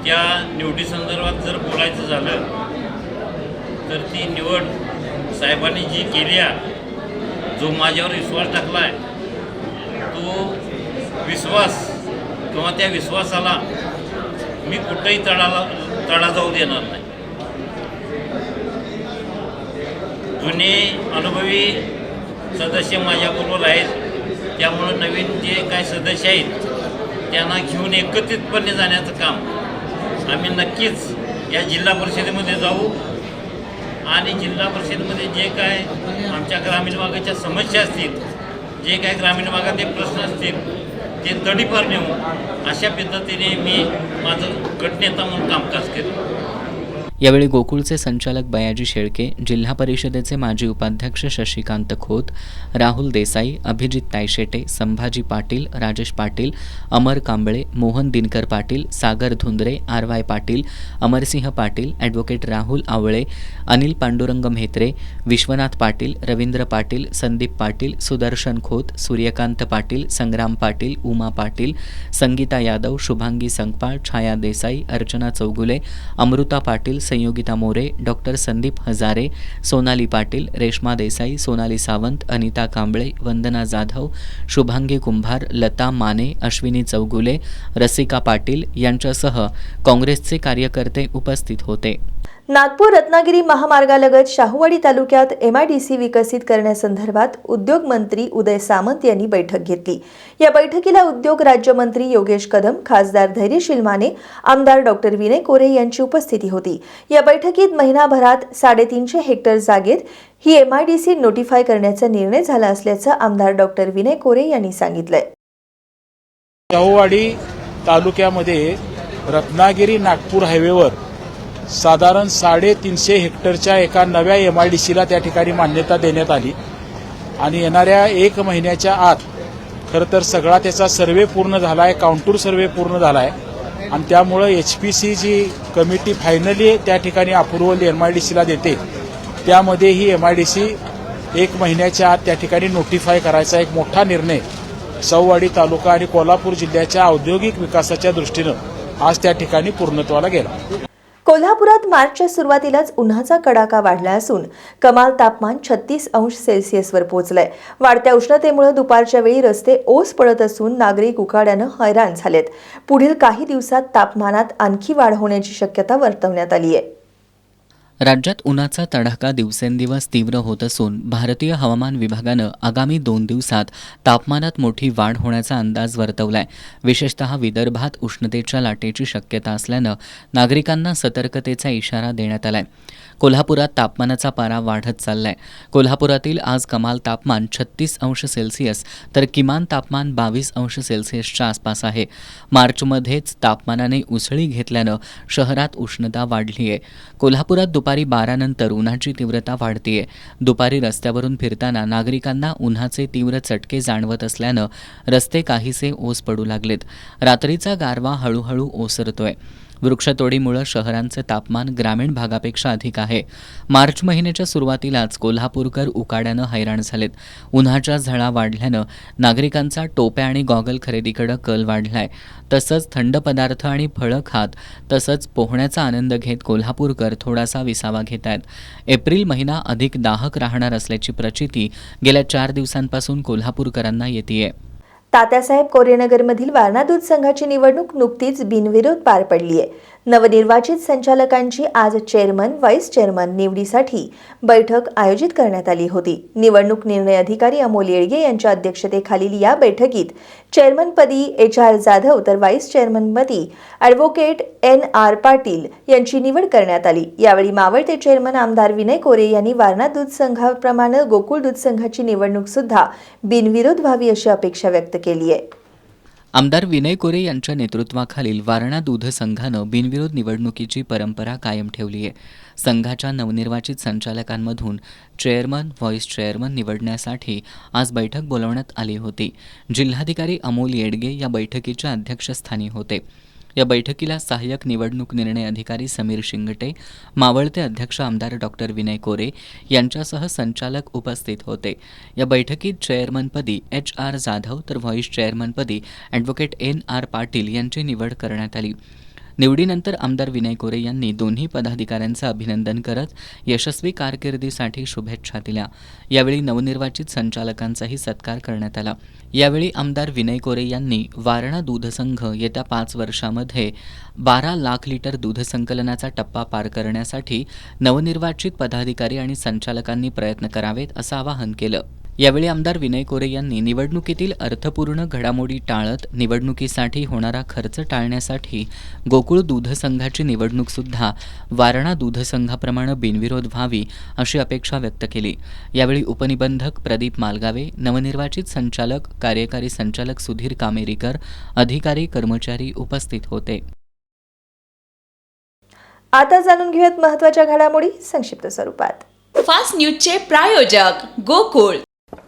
त्या निवडीसंदर्भात जर बोलायचं झालं तर ती निवड साहेबांनी जी केली आहे, जो माझ्यावर विश्वास टाकला आहे तो विश्वास किंवा त्या विश्वासाला मी कुठेही तडा जाऊ देणार नाही. जुने अनुभवी सदस्य माझ्याबरोबर आहेत, त्यामुळं नवीन जे काही सदस्य आहेत त्यांना घेऊन एकत्रितपणे जाण्याचं काम आम्ही नक्कीच या जिल्हा परिषदेमध्ये जाऊ आणि जिल्हा परिषदेमध्ये जे काय आमच्या ग्रामीण भागाच्या समस्या असतील, जे काय ग्रामीण भागाचे प्रश्न असतील ते तडीपार नेऊन अशा पद्धतीने मी माझं गटनेता म्हणून कामकाज केलं. यावेळी गोकुळचे संचालक बयाजी शेळके, जिल्हा परिषदेचे माजी उपाध्यक्ष शशिकांत खोत, राहुल देसाई, अभिजित तायशेटे, संभाजी पाटील, राजेश पाटील, अमर कांबळे, मोहन दिनकर पाटील, सागर धुंद्रे, आर.वाय. पाटील, अमरसिंह पाटील, ॲडव्होकेट राहुल आवळे, अनिल पांडुरंग म्हेत्रे, विश्वनाथ पाटील, रवींद्र पाटील, संदीप पाटील, सुदर्शन खोत, सूर्यकांत पाटील, संग्राम पाटील, उमा पाटील, संगीता यादव, शुभांगी संकपाळ, छाया देसाई, अर्चना चौगुले, अमृता पाटील, संयोगिता मोरे, डॉक्टर संदीप हजारे, सोनाली पाटील, रेश्मा देसाई, सोनाली सावंत, अनिता कांबळे, वंदना जाधव, शुभांगी कुंभार, लता माने, अश्विनी चौगुले, रसिका पाटील यांच्यासह काँग्रेसचे कार्यकर्ते उपस्थित होते. नागपूर रत्नागिरी महामार्गालगत शाहूवाडी तालुक्यात MIDC विकसित करण्यासंदर्भात उद्योग मंत्री उदय सामंत यांनी बैठक घेतली. या बैठकीला उद्योग राज्यमंत्री योगेश कदम, खासदार धैर्यशील माने, आमदार डॉक्टर विनय कोरे यांची उपस्थिती होती. या बैठकीत महिनाभरात 350 हेक्टर जागेत ही MIDC नोटिफाय करण्याचा निर्णय झाला असल्याचं आमदार डॉक्टर विनय कोरे यांनी सांगितलंय. शाहूवाडी तालुक्यामध्ये रत्नागिरी नागपूर हायवेवर साधारण 350 हेक्टरच्या एका नव्या MIDCला त्या ठिकाणी मान्यता देण्यात आली आणि येणाऱ्या 1 महिन्याच्या आत खरं तर सगळा त्याचा सर्वे पूर्ण झाला आहे, काउंटूर सर्वे पूर्ण झाला आहे आणि त्यामुळं HPC जी कमिटी फायनली त्या ठिकाणी अप्रुव्हल MIDCला देते त्यामध्ये ही MIDC 1 महिन्याच्या आत त्या ठिकाणी नोटिफाय करायचा एक मोठा निर्णय शाहूवाडी तालुका आणि कोल्हापूर जिल्ह्याच्या औद्योगिक विकासाच्या दृष्टीनं आज त्या ठिकाणी पूर्णत्वाला गेला. कोल्हापुरात मार्चच्या सुरुवातीलाच उन्हाचा कडाका वाढला असून कमाल तापमान 36°C वर पोहोचलंय. वाढत्या उष्णतेमुळे दुपारच्या वेळी रस्ते ओस पडत असून नागरिक उकाड्यानं हैराण झालेत. पुढील काही दिवसात तापमानात आणखी वाढ होण्याची शक्यता वर्तवण्यात आली आहे. राज्यात उन्हाचा तडाखा दिवसेंदिवस तीव्र होत असून भारतीय हवामान विभागानं आगामी 2 दिवसात तापमानात मोठी वाढ होण्याचा अंदाज वर्तवलाय. विशेषतः विदर्भात उष्णतेच्या लाटेची शक्यता असल्यानं नागरिकांना सतर्कतेचा इशारा देण्यात आलाय. कोल्हापुरात तापमानाचा पारा वाढत चाललाय. कोल्हापुरातील आज कमाल तापमान 36°C तर किमान तापमान 22°Cच्या आसपास आहे. मार्चमध्येच तापमानाने उसळी घेतल्यानं शहरात उष्णता वाढली आहे. कोल्हापुरात दुपारी 12 नंतर उन्हाची तीव्रता वाढतीये. दुपारी रस्त्यावरून फिरताना नागरिकांना उन्हाचे तीव्र चटके जाणवत असल्यानं रस्ते काहीसे ओस पडू लागलेत. रात्रीचा गारवा हळूहळू ओसरतोय. वृक्षतोडीमुळे शहरांचे तापमान ग्रामीण भागापेक्षा अधिक आहे. मार्च महिन्याच्या सुरुवातीलाच कोल्हापूरकर उकाड्यानं हैराण झालेत. उन्हाच्या झळा वाढल्यानं नागरिकांचा टोप्या आणि गॉगल खरेदीकडे कल वाढलाय. तसंच थंड पदार्थ आणि फळं खात तसंच पोहण्याचा आनंद घेत कोल्हापूरकर थोडासा विसावा घेत आहेत. एप्रिल महिना अधिक दाहक राहणार असल्याची प्रचिती गेल्या 4 दिवसांपासून कोल्हापूरकरांना येतेय. तात्यासाहेब कोरेनगरमधील वारणा दूध संघाची निवडणूक नुकतीच बिनविरोध पार पडली आहे. नवनिर्वाचित संचालकांची आज चेअरमन, व्हाईस चेअरमन निवडीसाठी बैठक आयोजित करण्यात आली होती. निवडणूक निर्णय अधिकारी अमोल येळगे यांच्या अध्यक्षतेखालील या बैठकीत चेअरमनपदी HR जाधव तर व्हाईस चेअरमनपदी ॲडव्होकेट NR पाटील यांची निवड करण्यात आली. यावेळी मावळते चेअरमन आमदार विनय कोरे यांनी वारणा दूध संघाप्रमाणे गोकुळ दूध संघाची निवडणूक सुद्धा बिनविरोध व्हावी अशी अपेक्षा व्यक्त केली आहे. आमदार विनय कोरे यांच्या नेतृत्वाखालील वारणा दूध संघानं बिनविरोध निवडणुकीची परंपरा कायम ठेवली आहे. संघाच्या नवनिर्वाचित संचालकांमधून चेअरमन, व्हाईस चेअरमन निवडण्यासाठी आज बैठक बोलावण्यात आली होती. जिल्हाधिकारी अमोल येडगे या बैठकीच्या अध्यक्षस्थानी होते. या बैठकीला सहाय्यक निवडणूक निर्णय अधिकारी समीर शिंगटे, मावळते अध्यक्ष आमदार डॉक्टर विनय कोरे यांच्यासह संचालक उपस्थित होते. या बैठकीत चेअरमनपदी HR जाधव तर व्हाईस चेअरमनपदी ॲडव्होकेट NR पाटील यांची निवड करण्यात आली. निवडीनंतर आमदार विनय कोरे यांनी दोन्ही पदाधिकाऱ्यांचं अभिनंदन करत यशस्वी कारकिर्दीसाठी शुभेच्छा दिल्या. यावेळी नवनिर्वाचित संचालकांचाही सत्कार करण्यात आला. यावेळी आमदार विनय कोरे यांनी वारणा दूध संघ येत्या 5 वर्षामध्ये 12 लाख लिटर दूध संकलनाचा टप्पा पार करण्यासाठी नवनिर्वाचित पदाधिकारी आणि संचालकांनी प्रयत्न करावेत असं आवाहन केलं. यावेळी आमदार विनय कोरे यांनी निवडणुकीतील अर्थपूर्ण घडामोडी टाळत निवडणुकीसाठी होणारा खर्च टाळण्यासाठी गोकुळ दूध संघाची निवडणूकसुद्धा वारणा दूध संघाप्रमाणे बिनविरोध व्हावी अशी अपेक्षा व्यक्त केली. यावेळी उपनिबंधक प्रदीप मालगावे, नवनिर्वाचित संचालक कार्यकारी संचालक सुधीर कामेरीकर, अधिकारी कर्मचारी उपस्थित होते. आता जाणून घेऊयात महत्त्वाच्या घडामोडी संक्षिप्त स्वरूपात. फास्ट न्यूजचे प्रायोजक गोकुळ.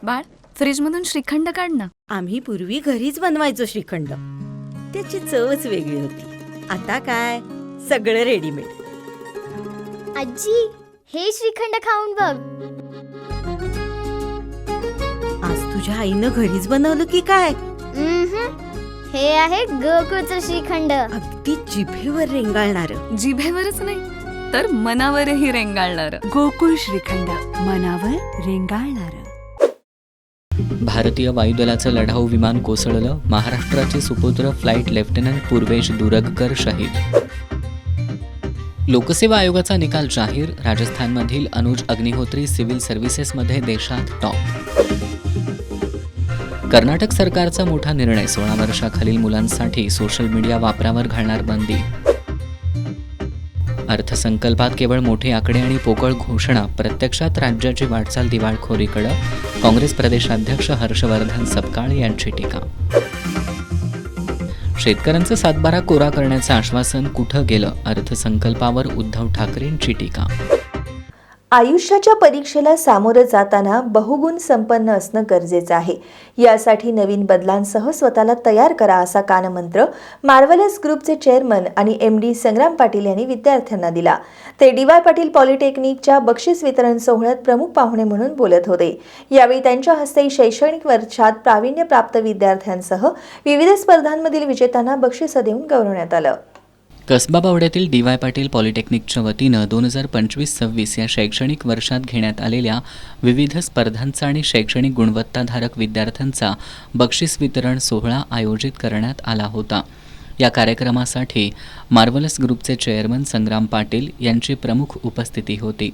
बाळ, फ्रीजमधून श्रीखंड काढ ना. आम्ही पूर्वी घरीच बनवायचो श्रीखंड, त्याची चवच वेगळी होती. आता काय सगळं रेडीमेड. आजी, हे श्रीखंड खाऊन बघ. आज तुझ्या आईनं घरीच बनवलं की काय? हे आहे गोकुळचं श्रीखंड. अगदी जिभेवर रेंगाळणार. जिभेवरच नाही तर मनावरही रेंगाळणार. गोकुळ श्रीखंड, मनावर रेंगाळणार. भारतीय वायुदलाचं लढाऊ विमान कोसळलं. महाराष्ट्राचे सुपुत्र फ्लाईट लेफ्टनंट पूर्वेश दुरगकर शहीद. लोकसेवा आयोगाचा निकाल जाहीर. राजस्थानमधील अनुज अग्निहोत्री सिव्हिल सर्व्हिसेसमध्ये देशात टॉप. कर्नाटक सरकारचा मोठा निर्णय. 16 वर्षाखालील मुलांसाठी सोशल मीडिया वापरावर घालणार बंदी. अर्थसंकल्पात केवळ मोठे आकडे आणि पोकळ घोषणा, प्रत्यक्षात राज्याची वाटचाल दिवाळखोरीकडे. काँग्रेस प्रदेशाध्यक्ष हर्षवर्धन सपकाळ यांची टीका. शेतकऱ्यांचा सातबारा कोरा करण्याचं आश्वासन कुठं गेलं? अर्थसंकल्पावर उद्धव ठाकरेंची टीका. आयुष्याच्या परीक्षेला सामोरं जाताना बहुगुण संपन्न असणं गरजेचं आहे. यासाठी नवीन बदलांसह स्वतःला तयार करा असा कानमंत्र मार्वलस ग्रुपचे चेअरमन आणि MD संग्राम पाटील यांनी विद्यार्थ्यांना दिला. ते DY पाटील पॉलिटेक्निकच्या बक्षीस वितरण सोहळ्यात प्रमुख पाहुणे म्हणून बोलत होते. यावेळी त्यांच्या हस्ते शैक्षणिक वर्षात प्रावीण्यप्राप्त विद्यार्थ्यांसह विविध स्पर्धांमधील विजेत्यांना बक्षिसं देऊन गौरवण्यात आलं. कसबा बावड्यातील DY पाटील पॉलिटेक्निकच्या वतीनं 2025-26 या शैक्षणिक वर्षात घेण्यात आलेल्या विविध स्पर्धांचा आणि शैक्षणिक गुणवत्ताधारक विद्यार्थ्यांचा बक्षीस वितरण सोहळा आयोजित करण्यात आला होता. या कार्यक्रमासाठी मार्वलस ग्रुपचे चेअरमन संग्राम पाटील यांची प्रमुख उपस्थिती होती.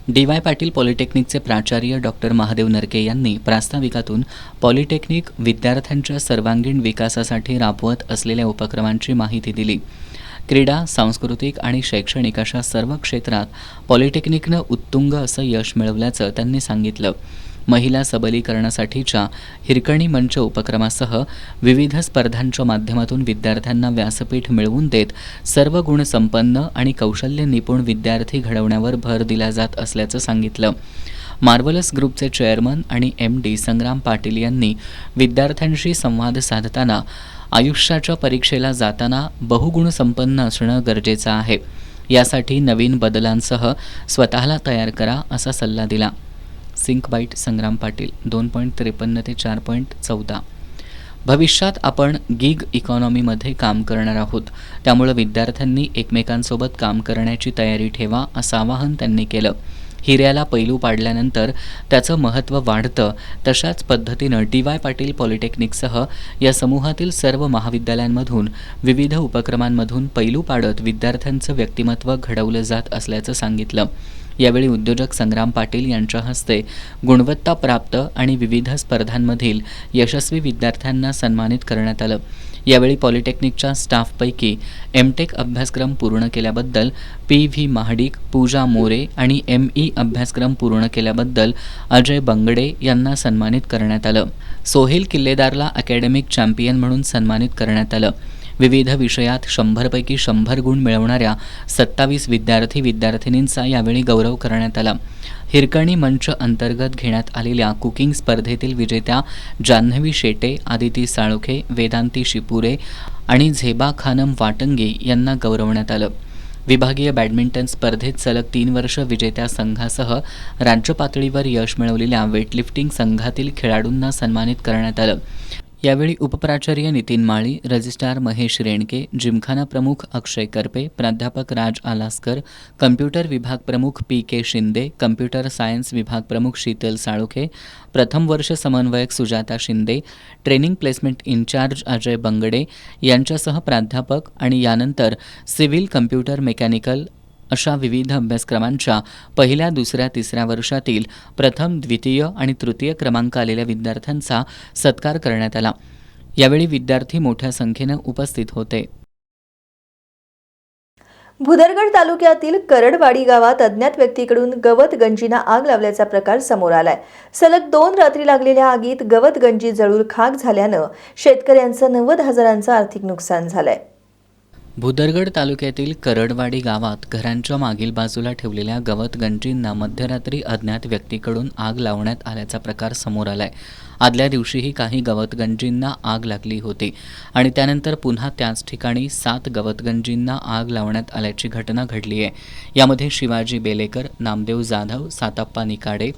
DY पाटील पॉलिटेक्निकचे प्राचार्य डॉक्टर महादेव नरके यांनी प्रास्ताविकातून पॉलिटेक्निक विद्यार्थ्यांच्या सर्वांगीण विकासासाठी राबवत असलेल्या उपक्रमांची माहिती दिली. क्रीडा, सांस्कृतिक आणि शैक्षणिक अशा सर्व क्षेत्रात पॉलिटेक्निकनं उत्तुंग असं यश मिळवल्याचं त्यांनी सांगितलं. महिला सबलीकरणासाठीच्या हिरकणी मंच उपक्रमासह विविध स्पर्धांच्या माध्यमातून विद्यार्थ्यांना व्यासपीठ मिळवून देत सर्व गुणसंपन्न आणि कौशल्य निपुण विद्यार्थी घडवण्यावर भर दिला जात असल्याचं सांगितलं. मार्वलस ग्रुपचे चेअरमन आणि MD संग्राम पाटील यांनी विद्यार्थ्यांशी संवाद साधताना आयुष्याच्या परीक्षेला जाताना बहुगुण संपन्न असणं गरजेचं आहे. यासाठी नवीन बदलांसह स्वतःला तयार करा असा सल्ला दिला. सिंक बाईट संग्राम पाटील 2.53 ते 4.14. भविष्यात आपण गिग इकॉनॉमीमध्ये काम करणार आहोत, त्यामुळे विद्यार्थ्यांनी एकमेकांसोबत काम करण्याची तयारी ठेवा असं आवाहन त्यांनी केलं. हिऱ्याला पैलू पाडल्यानंतर त्याचं महत्त्व वाढतं, तशाच पद्धतीनं DY पाटील पॉलिटेक्निकसह या समूहातील सर्व महाविद्यालयांमधून विविध उपक्रमांमधून पैलू पाडत विद्यार्थ्यांचं व्यक्तिमत्व घडवलं जात असल्याचं सांगितलं. यावेळी उद्योजक संग्राम पाटील यांच्या हस्ते गुणवत्ताप्राप्त आणि विविध स्पर्धांमधील यशस्वी विद्यार्थ्यांना सन्मानित करण्यात आलं. यावेळी पॉलिटेक्निकच्या स्टाफपैकी MTech अभ्यासक्रम पूर्ण केल्याबद्दल PV महाडिक, पूजा मोरे आणि ME अभ्यासक्रम पूर्ण केल्याबद्दल अजय बंगडे यांना सन्मानित करण्यात आलं. सोहेल किल्लेदारला अकॅडमिक चॅम्पियन म्हणून सन्मानित करण्यात आलं. विविध विषयात 100 पैकी 100 गुण मिळवणाऱ्या 27 विद्यार्थी-विद्यार्थिनींचा यावेळी गौरव करण्यात आला. हिरकणी मंच अंतर्गत घेण्यात आलेल्या कुकिंग स्पर्धेतील विजेत्या जान्हवी शेटे, आदिती साळुखे, वेदांती शिपुरे आणि झेबा खानम वाटंगे यांना गौरवण्यात आलं. विभागीय बॅडमिंटन स्पर्धेत सलग 3 वर्ष विजेत्या संघासह राज्य पातळीवर यश मिळवलेल्या वेटलिफ्टिंग संघातील खेळाडूंना सन्मानित करण्यात आलं. यावेळी उपप्राचार्य नितीन माळी, रजिस्ट्रार महेश रेणके, जिमखाना प्रमुख अक्षय करपे, प्राध्यापक राज आलासकर, कम्प्युटर विभाग प्रमुख PK शिंदे, कम्प्युटर सायन्स विभाग प्रमुख शीतल साळुखे, प्रथम वर्ष समन्वयक Sujata Shinde, training placement incharge Ajay Bangade यांच्यासह प्राध्यापक आणि यानंतर सिव्हिल कम्प्युटर मेकॅनिकल अशा विविध अभ्यासक्रमांच्या पहिल्या, दुसऱ्या, तिसऱ्या वर्षातील प्रथम, द्वितीय आणि तृतीय क्रमांक आलेल्या विद्यार्थ्यांचा सत्कार करण्यात आला. यावेळी विद्यार्थी मोठ्या संख्येनं उपस्थित होते. भुदरगड तालुक्यातील करडवाडी गावात अज्ञात व्यक्तीकडून गवत गंजींना आग लावल्याचा प्रकार समोर आलाय. सलग 2 रात्री लागलेल्या आगीत गवत गंजी जळून खाक झाल्यानं शेतकऱ्यांचं 90,000चं आर्थिक नुकसान झालंय. भुदरगड तालुक्यातील करडवाडी गावात घरांच्या मागील बाजूला ठेवलेल्या गवत गंजींना मध्यरात्री अज्ञात व्यक्तीकडून आग लावण्यात आल्याचा प्रकार समोर आलाय. आदल्या दिवशीही काही गवतगंजींना आग लागली होती आणि त्यानंतर पुन्हा त्याच ठिकाणी 7 गवतगंजींना आग लावण्यात आल्याची घटना घडली आहे. यामध्ये शिवाजी बेलेकर, नामदेव जाधव, साताप्पा निकाडे,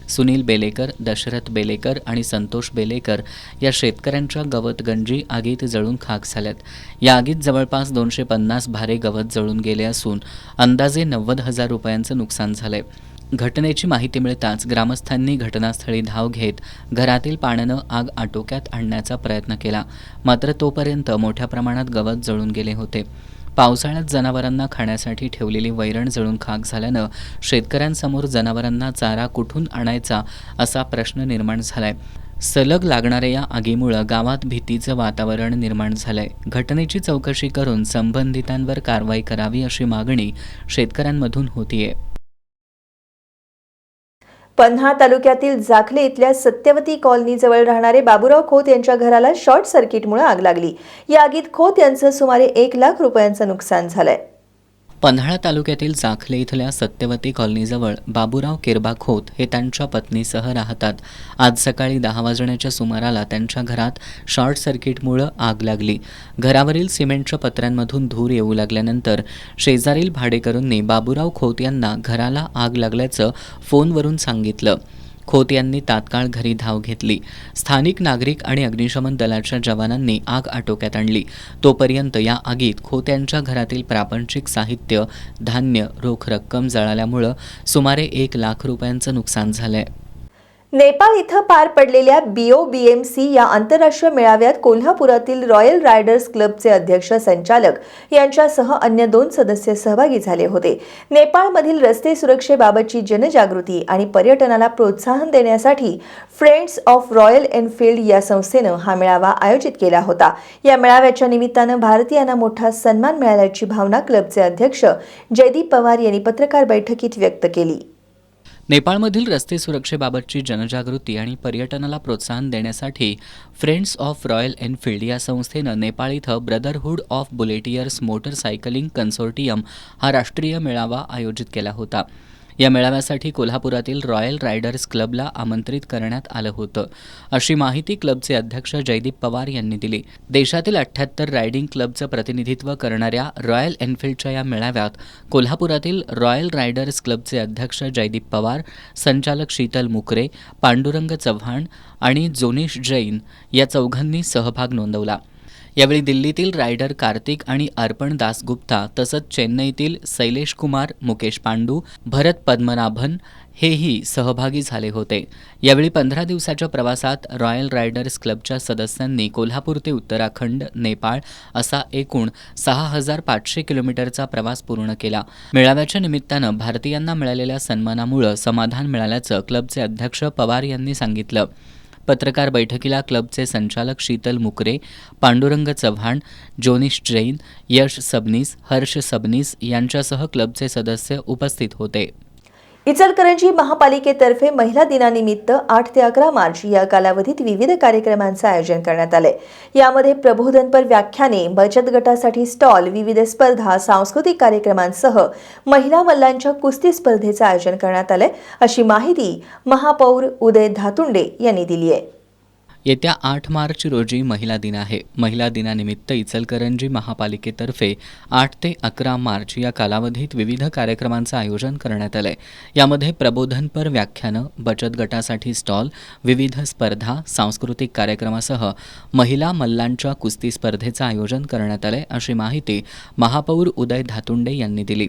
सुनील बेलेकर, दशरथ बेलेकर आणि संतोष बेलेकर या शेतकऱ्यांच्या गवतगंजी आगीत जळून खाक झाल्यात. या आगीत जवळपास 250 भारे गवत जळून गेले असून अंदाजे 90,000 रुपयांचं नुकसान झालंय. घटनेची माहिती मिळताच ग्रामस्थांनी घटनास्थळी धाव घेत घरातील पाण्यानं आग आटोक्यात आणण्याचा प्रयत्न केला. मात्र तोपर्यंत मोठ्या प्रमाणात गवत जळून गेले होते. पावसाळ्यात जनावरांना खाण्यासाठी ठेवलेली वैरण जळून खाक झाल्यानं शेतकऱ्यांसमोर जनावरांना चारा कुठून आणायचा असा प्रश्न निर्माण झालाय. सलग लागणाऱ्या या आगीमुळं गावात भीतीचं वातावरण निर्माण झालंय. घटनेची चौकशी करून संबंधितांवर कारवाई करावी अशी मागणी शेतकऱ्यांमधून होतीये. पन्हाळ तालुक्यातील जाखले इथल्या सत्यवती कॉलनीजवळ राहणारे बाबूराव खोत यांच्या घराला शॉर्ट सर्किटमुळे आग लागली. या आगीत खोत यांचं सुमारे 1 लाख रुपयांचं नुकसान झालंय. पन्हाळा तालुक्यातील जाखले इथल्या सत्यवती कॉलनीजवळ बाबूराव किरबा खोत हे त्यांच्या पत्नीसह राहतात. आज सकाळी 10 वाजण्याच्या सुमाराला त्यांच्या घरात शॉर्ट सर्किटमुळं आग लागली. घरावरील सिमेंटच्या पत्र्यांमधून धूर येऊ लागल्यानंतर शेजारील भाडेकरूंनी बाबूराव खोत यांना घराला आग लागल्याचं फोनवरून सांगितलं. खोत यांनी तात्काळ घरी धाव घेतली. स्थानिक नागरिक आणि अग्निशमन दलाच्या जवानांनी आग आटोक्यात आणली. तोपर्यंत या आगीत खोत यांच्या घरातील प्रापंचिक साहित्य, धान्य, रोख रक्कम जळाल्यामुळं सुमारे 1 लाख रुपयांचं नुकसान झालंय. नेपाळ इथं पार पडलेल्या BOBMC या आंतरराष्ट्रीय मेळाव्यात कोल्हापुरातील रॉयल रायडर्स क्लबचे अध्यक्ष संचालक यांच्यासह अन्य 2 सदस्य सहभागी झाले होते. नेपाळमधील रस्ते सुरक्षेबाबतची जनजागृती आणि पर्यटनाला प्रोत्साहन देण्यासाठी फ्रेंड्स ऑफ रॉयल एनफील्ड या संस्थेनं हा मेळावा आयोजित केला होता. या मेळाव्याच्या निमित्तानं भारतीयांना मोठा सन्मान मिळाल्याची भावना क्लबचे अध्यक्ष जयदीप पवार यांनी पत्रकार बैठकीत व्यक्त केली. नेपाळमधील रस्ते सुरक्षेबाबतची जनजागृती आणि पर्यटनाला प्रोत्साहन देण्यासाठी फ्रेंड्स ऑफ रॉयल एनफील्ड या संस्थेनं नेपाळ इथं ब्रदरहूड ऑफ बुलेटियर्स मोटरसायकलिंग कन्सोर्टियम हा राष्ट्रीय मेळावा आयोजित केला होता. या मेळाव्यासाठी कोल्हापुरातील रॉयल रायडर्स क्लबला आमंत्रित करण्यात आलं होतं, अशी माहिती क्लबचे अध्यक्ष जयदीप पवार यांनी दिली. देशातील 78 रायडिंग क्लबचं प्रतिनिधित्व करणाऱ्या रॉयल एनफील्डच्या या मेळाव्यात कोल्हापुरातील रॉयल रायडर्स क्लबचे अध्यक्ष जयदीप पवार, संचालक शीतल मुकरे, पांडुरंग चव्हाण आणि जोनिश जैन या चौघांनी सहभाग नोंदवला. यावेळी दिल्लीतील रायडर कार्तिक आणि अर्पण दासगुप्ता तसंच चेन्नईतील शैलेश कुमार, मुकेश पांडू, भरत पद्मनाभन हेही सहभागी झाले होते. यावेळी 15 दिवसाच्या प्रवासात रॉयल रायडर्स क्लबच्या सदस्यांनी कोल्हापूर ते उत्तराखंड, नेपाळ असा एकूण 6,500 किलोमीटरचा प्रवास पूर्ण केला. मेळाव्याच्या निमित्तानं भारतीयांना मिळालेल्या सन्मानामुळे समाधान मिळाल्याचं क्लबचे अध्यक्ष पवार यांनी सांगितलं. पत्रकार बैठकीला क्लबचे संचालक शीतल मुकरे, पांडुरंग चव्हाण, जोनिश जैन, यश सबनीस, हर्ष सबनीस यांच्यासह क्लबचे सदस्य उपस्थित होते. इचलकरंजी महापालिकेतर्फे महिला दिनानिमित्त 8 ते 11 मार्च या कालावधीत विविध कार्यक्रमांचं आयोजन करण्यात आलंय. यामध्ये प्रबोधनपर व्याख्याने, बचत गटासाठी स्टॉल, विविध स्पर्धा, सांस्कृतिक कार्यक्रमांसह महिला मल्लांच्या कुस्ती स्पर्धेचं आयोजन करण्यात आलंय, अशी माहिती महापौर उदय धातुंडे यांनी दिली आहे. येत्या 8 मार्च रोजी महिला दिन आहे. महिला दिनानिमित्त इचलकरंजी महापालिकेतर्फे 8 ते 11 मार्च या कालावधीत विविध कार्यक्रमांचं आयोजन करण्यात आलंय. यामध्ये प्रबोधनपर व्याख्यानं, बचत गटासाठी स्टॉल, विविध स्पर्धा, सांस्कृतिक कार्यक्रमासह महिला मल्लांच्या कुस्ती स्पर्धेचं आयोजन करण्यात आलंय, अशी माहिती महापौर उदय धातुंडे यांनी दिली.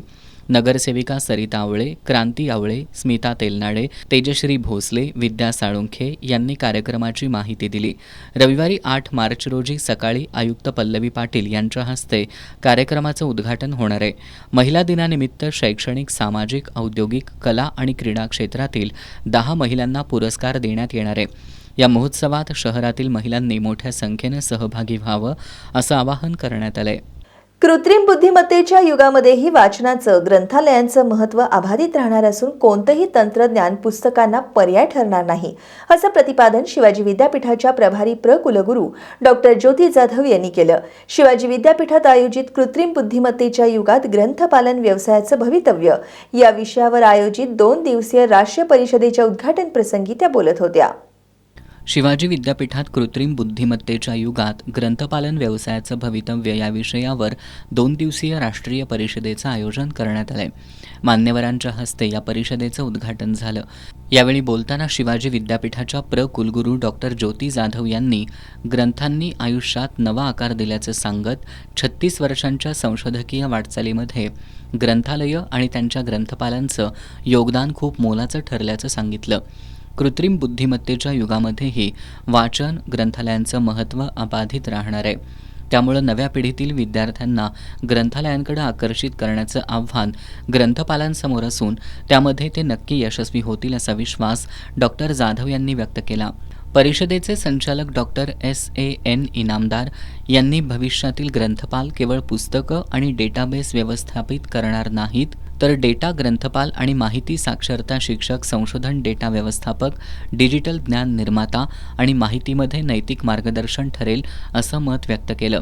नगरसेविका सरिता आवळे, क्रांती आवळे, स्मिता तेलनाडे, तेजश्री भोसले, विद्या साळुंखे यांनी कार्यक्रमाची माहिती दिली. रविवारी 8 मार्च रोजी सकाळी आयुक्त पल्लवी पाटील यांच्या हस्ते कार्यक्रमाचं उद्घाटन होणार आहे. महिला दिनानिमित्त शैक्षणिक, सामाजिक, औद्योगिक, कला आणि क्रीडा क्षेत्रातील 10 महिलांना पुरस्कार देण्यात येणार आहे. या महोत्सवात शहरातील महिलांनी मोठ्या संख्येनं सहभागी व्हावं असं आवाहन करण्यात आलंय. कृत्रिम बुद्धिमत्तेच्या युगामध्येही वाचनाचं, ग्रंथालयांचं महत्त्व अबाधित राहणार असून कोणतंही तंत्रज्ञान पुस्तकांना पर्याय ठरणार नाही, असं प्रतिपादन शिवाजी विद्यापीठाच्या प्रभारी कुलगुरू डॉक्टर ज्योती जाधव यांनी केलं. शिवाजी विद्यापीठात आयोजित कृत्रिम बुद्धिमत्तेच्या युगात ग्रंथपालन व्यवसायाचं भवितव्य या विषयावर आयोजित 2 दिवसीय राष्ट्रीय परिषदेच्या उद्घाटन प्रसंगी त्या बोलत होत्या. शिवाजी विद्यापीठात कृत्रिम बुद्धिमत्तेच्या युगात ग्रंथपालन व्यवसायाचं भवितव्य या विषयावर 2 दिवसीय राष्ट्रीय परिषदेचं आयोजन करण्यात आलंय. मान्यवरांच्या हस्ते या परिषदेचं उद्घाटन झालं. यावेळी बोलताना शिवाजी विद्यापीठाच्या कुलगुरू डॉक्टर ज्योती जाधव यांनी ग्रंथांनी आयुष्यात नवा आकार दिल्याचं सांगत 36 वर्षांच्या संशोधकीय वाटचालीमध्ये ग्रंथालयं आणि त्यांच्या ग्रंथपालांचं योगदान खूप मोलाचं ठरल्याचं सांगितलं. कृत्रिम बुद्धिमत्तेच्या युगामध्येही वाचन, ग्रंथालयांचं महत्त्व अबाधित राहणार आहे. त्यामुळं नव्या पिढीतील विद्यार्थ्यांना ग्रंथालयांकडे आकर्षित करण्याचं आव्हान ग्रंथपालांसमोर असून त्यामध्ये ते नक्की यशस्वी होतील असा विश्वास डॉक्टर जाधव यांनी व्यक्त केला. परिषदेचे संचालक डॉक्टर SAN इनामदार यांनी भविष्यातील ग्रंथपाल केवळ पुस्तकं आणि डेटाबेस व्यवस्थापित करणार नाहीत, तर डेटा ग्रंथपाल आणि माहिती साक्षरता शिक्षक, संशोधन डेटा व्यवस्थापक, डिजिटल ज्ञान निर्माता आणि माहितीमध्ये नैतिक मार्गदर्शन ठरेल असं मत व्यक्त केलं.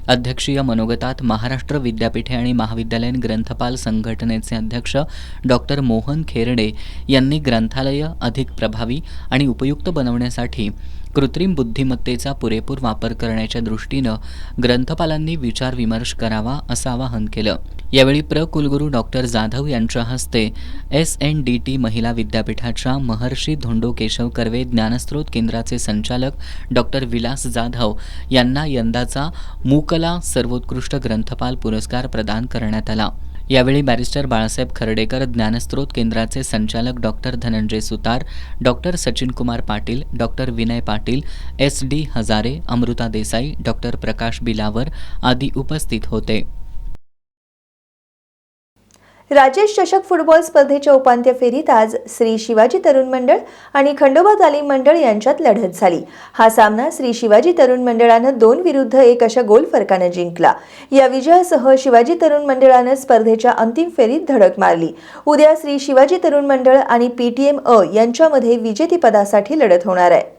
अध्यक्षीय मनोगतात महाराष्ट्र विद्यापीठे आणि महाविद्यालयीन ग्रंथपाल संघटनेचे अध्यक्ष डॉक्टर मोहन खेरडे यांनी ग्रंथालयं अधिक प्रभावी आणि उपयुक्त बनवण्यासाठी कृत्रिम बुद्धिमत्तेचा पुरेपूर वापर करण्याच्या दृष्टीनं ग्रंथपालांनी विचारविमर्श करावा असं आवाहन केलं. यावेळी कुलगुरू डॉक्टर जाधव यांच्या हस्ते SNDT महिला विद्यापीठाच्या महर्षी धोंडो केशव कर्वे ज्ञानस्रोत केंद्राचे संचालक डॉक्टर विलास जाधव यांना यंदाचा मूकला सर्वोत्कृष्ट ग्रंथपाल पुरस्कार प्रदान करण्यात आला. यावेळी बॅरिस्टर बाळासाहेब खर्डेकर, ज्ञानस्रोत केंद्राचे संचालक doctor Dhananjay Sutar, doctor Sachin Kumar Patil, doctor Vinay Patil, SD Hazare, Amruta Desai, doctor Prakash Bilawar आदी उपस्थित होते. राजेश चषक फुटबॉल स्पर्धेच्या उपांत्य फेरीत आज श्री शिवाजी तरुण मंडळ आणि खंडोबा तालीम मंडळ यांच्यात लढत झाली. हा सामना श्री शिवाजी तरुण मंडळानं 2-1 अशा गोल फरकानं जिंकला. या विजयासह शिवाजी तरुण मंडळानं स्पर्धेच्या अंतिम फेरीत धडक मारली. उद्या श्री शिवाजी तरुण मंडळ आणि PTM यांच्यामध्ये विजेतेपदासाठी लढत होणार आहे.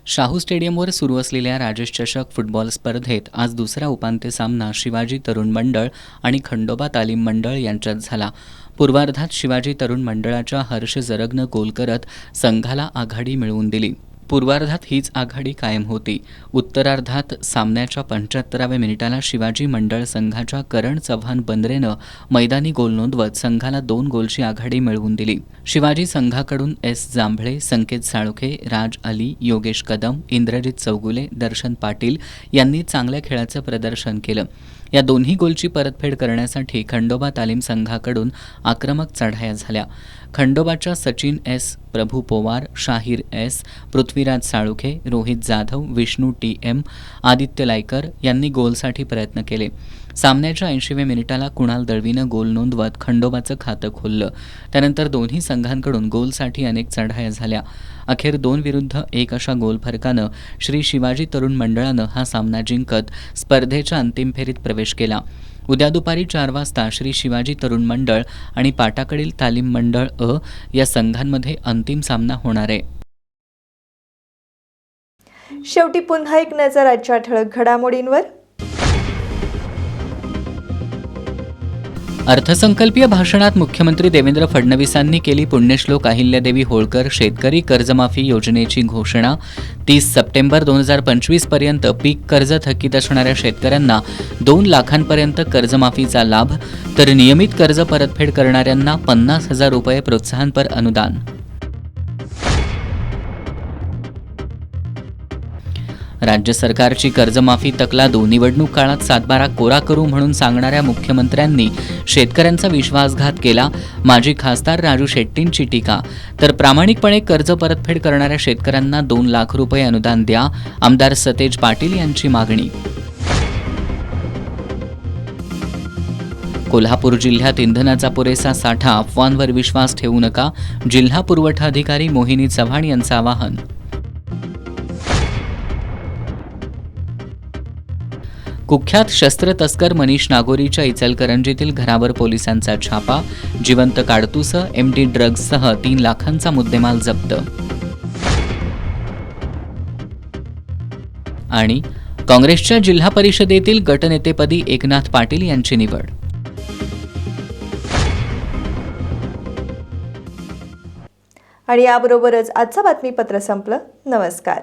शाहू स्टेडियमवर सुरू असलेल्या राजेश चषक फुटबॉल स्पर्धेत आज दुसरा उपांत्य सामना शिवाजी तरुण मंडळ आणि खंडोबा तालीम मंडळ यांच्यात झाला. पूर्वार्धात शिवाजी तरुण मंडळाच्या हर्ष जरगनं गोल करत संघाला आघाडी मिळवून दिली. पूर्वार्धात हीच आघाडी कायम होती. उत्तरार्धात सामन्याच्या 75व्या मिनिटाला शिवाजी मंडळ संघाच्या करण चव्हाण बंद्रेनं मैदानी गोल नोंदवत संघाला 2 गोलची आघाडी मिळवून दिली. शिवाजी संघाकडून S जांभळे, संकेत साळुखे, राज अली, योगेश कदम, इंद्रजित चौगुले, दर्शन पाटील यांनी चांगल्या खेळाचं प्रदर्शन केलं. या दोन्ही गोलची परतफेड करण्यासाठी खंडोबा तालीम संघाकडून आक्रमक चढाया झाल्या. खंडोबाच्या सचिन S, प्रभू पोवार, शाहीर S, पृथ्वीराज साळुखे, रोहित जाधव, विष्णू TM, आदित्य लायकर यांनी गोलसाठी प्रयत्न केले. सामन्याच्या 80व्या मिनिटाला कुणाल दळवीनं गोल नोंदवत खंडोबाचं खातं खोललं. त्यानंतर दोन्ही संघांकडून गोलसाठी अनेक चढाया झाल्या. अखेर 2-1 अशा गोल फरकानं श्री शिवाजी तरुण मंडळानं हा सामना जिंकत स्पर्धेच्या अंतिम फेरीत प्रवेश केला. उद्या दुपारी 4 वाजता श्री शिवाजी तरुण मंडळ आणि पाटाकडील तालीम मंडळ अ या संघांमध्ये अंतिम सामना होणार आहे. शेवटी पुन्हा एक नजर आजच्या ठळक घडामोडींवर. अर्थसंकल्पीय भाषणात मुख्यमंत्री देवेंद्र फडणवीसांनी केली पुण्यश्लोक अहिल्यादेवी होळकर शेतकरी कर्जमाफी योजनेची घोषणा. 30 सप्टेंबर 2025 पर्यंत पीक कर्ज थकीत असणाऱ्या शेतकऱ्यांना 2 लाखांपर्यंत कर्जमाफीचा लाभ, तर नियमित कर्ज परतफेड करणाऱ्यांना 50,000 रुपये प्रोत्साहनपर अनुदान. राज्य सरकारची कर्जमाफी तकलादू निवडणूक काळात 7/12 कोरा करू म्हणून सांगणाऱ्या मुख्यमंत्र्यांनी शेतकऱ्यांचा विश्वासघात केला. माजी खासदार राजू शेट्टींची टीका. तर प्रामाणिकपणे कर्ज परतफेड करणाऱ्या शेतकऱ्यांना 2 लाख रुपये अनुदान द्या. आमदार सतेज पाटील यांची मागणी. कोल्हापूर जिल्ह्यात इंधनाचा पुरेसा साठा, अफवांवर विश्वास ठेवू नका. जिल्हा पुरवठा अधिकारी मोहिनी चव्हाण यांचं आवाहन. कुख्यात शस्त्र तस्कर मनीष नागोरीच्या इचलकरंजीतील घरावर पोलिसांचा छापा. जिवंत काडतूसं, MD ड्रग्जसह 3 लाखांचा मुद्देमाल जप्त. आणि काँग्रेसच्या जिल्हा परिषदेतील गटनेतेपदी एकनाथ पाटील यांची निवड. आणि याबरोबरच आजचं बातमीपत्र संपलं. नमस्कार.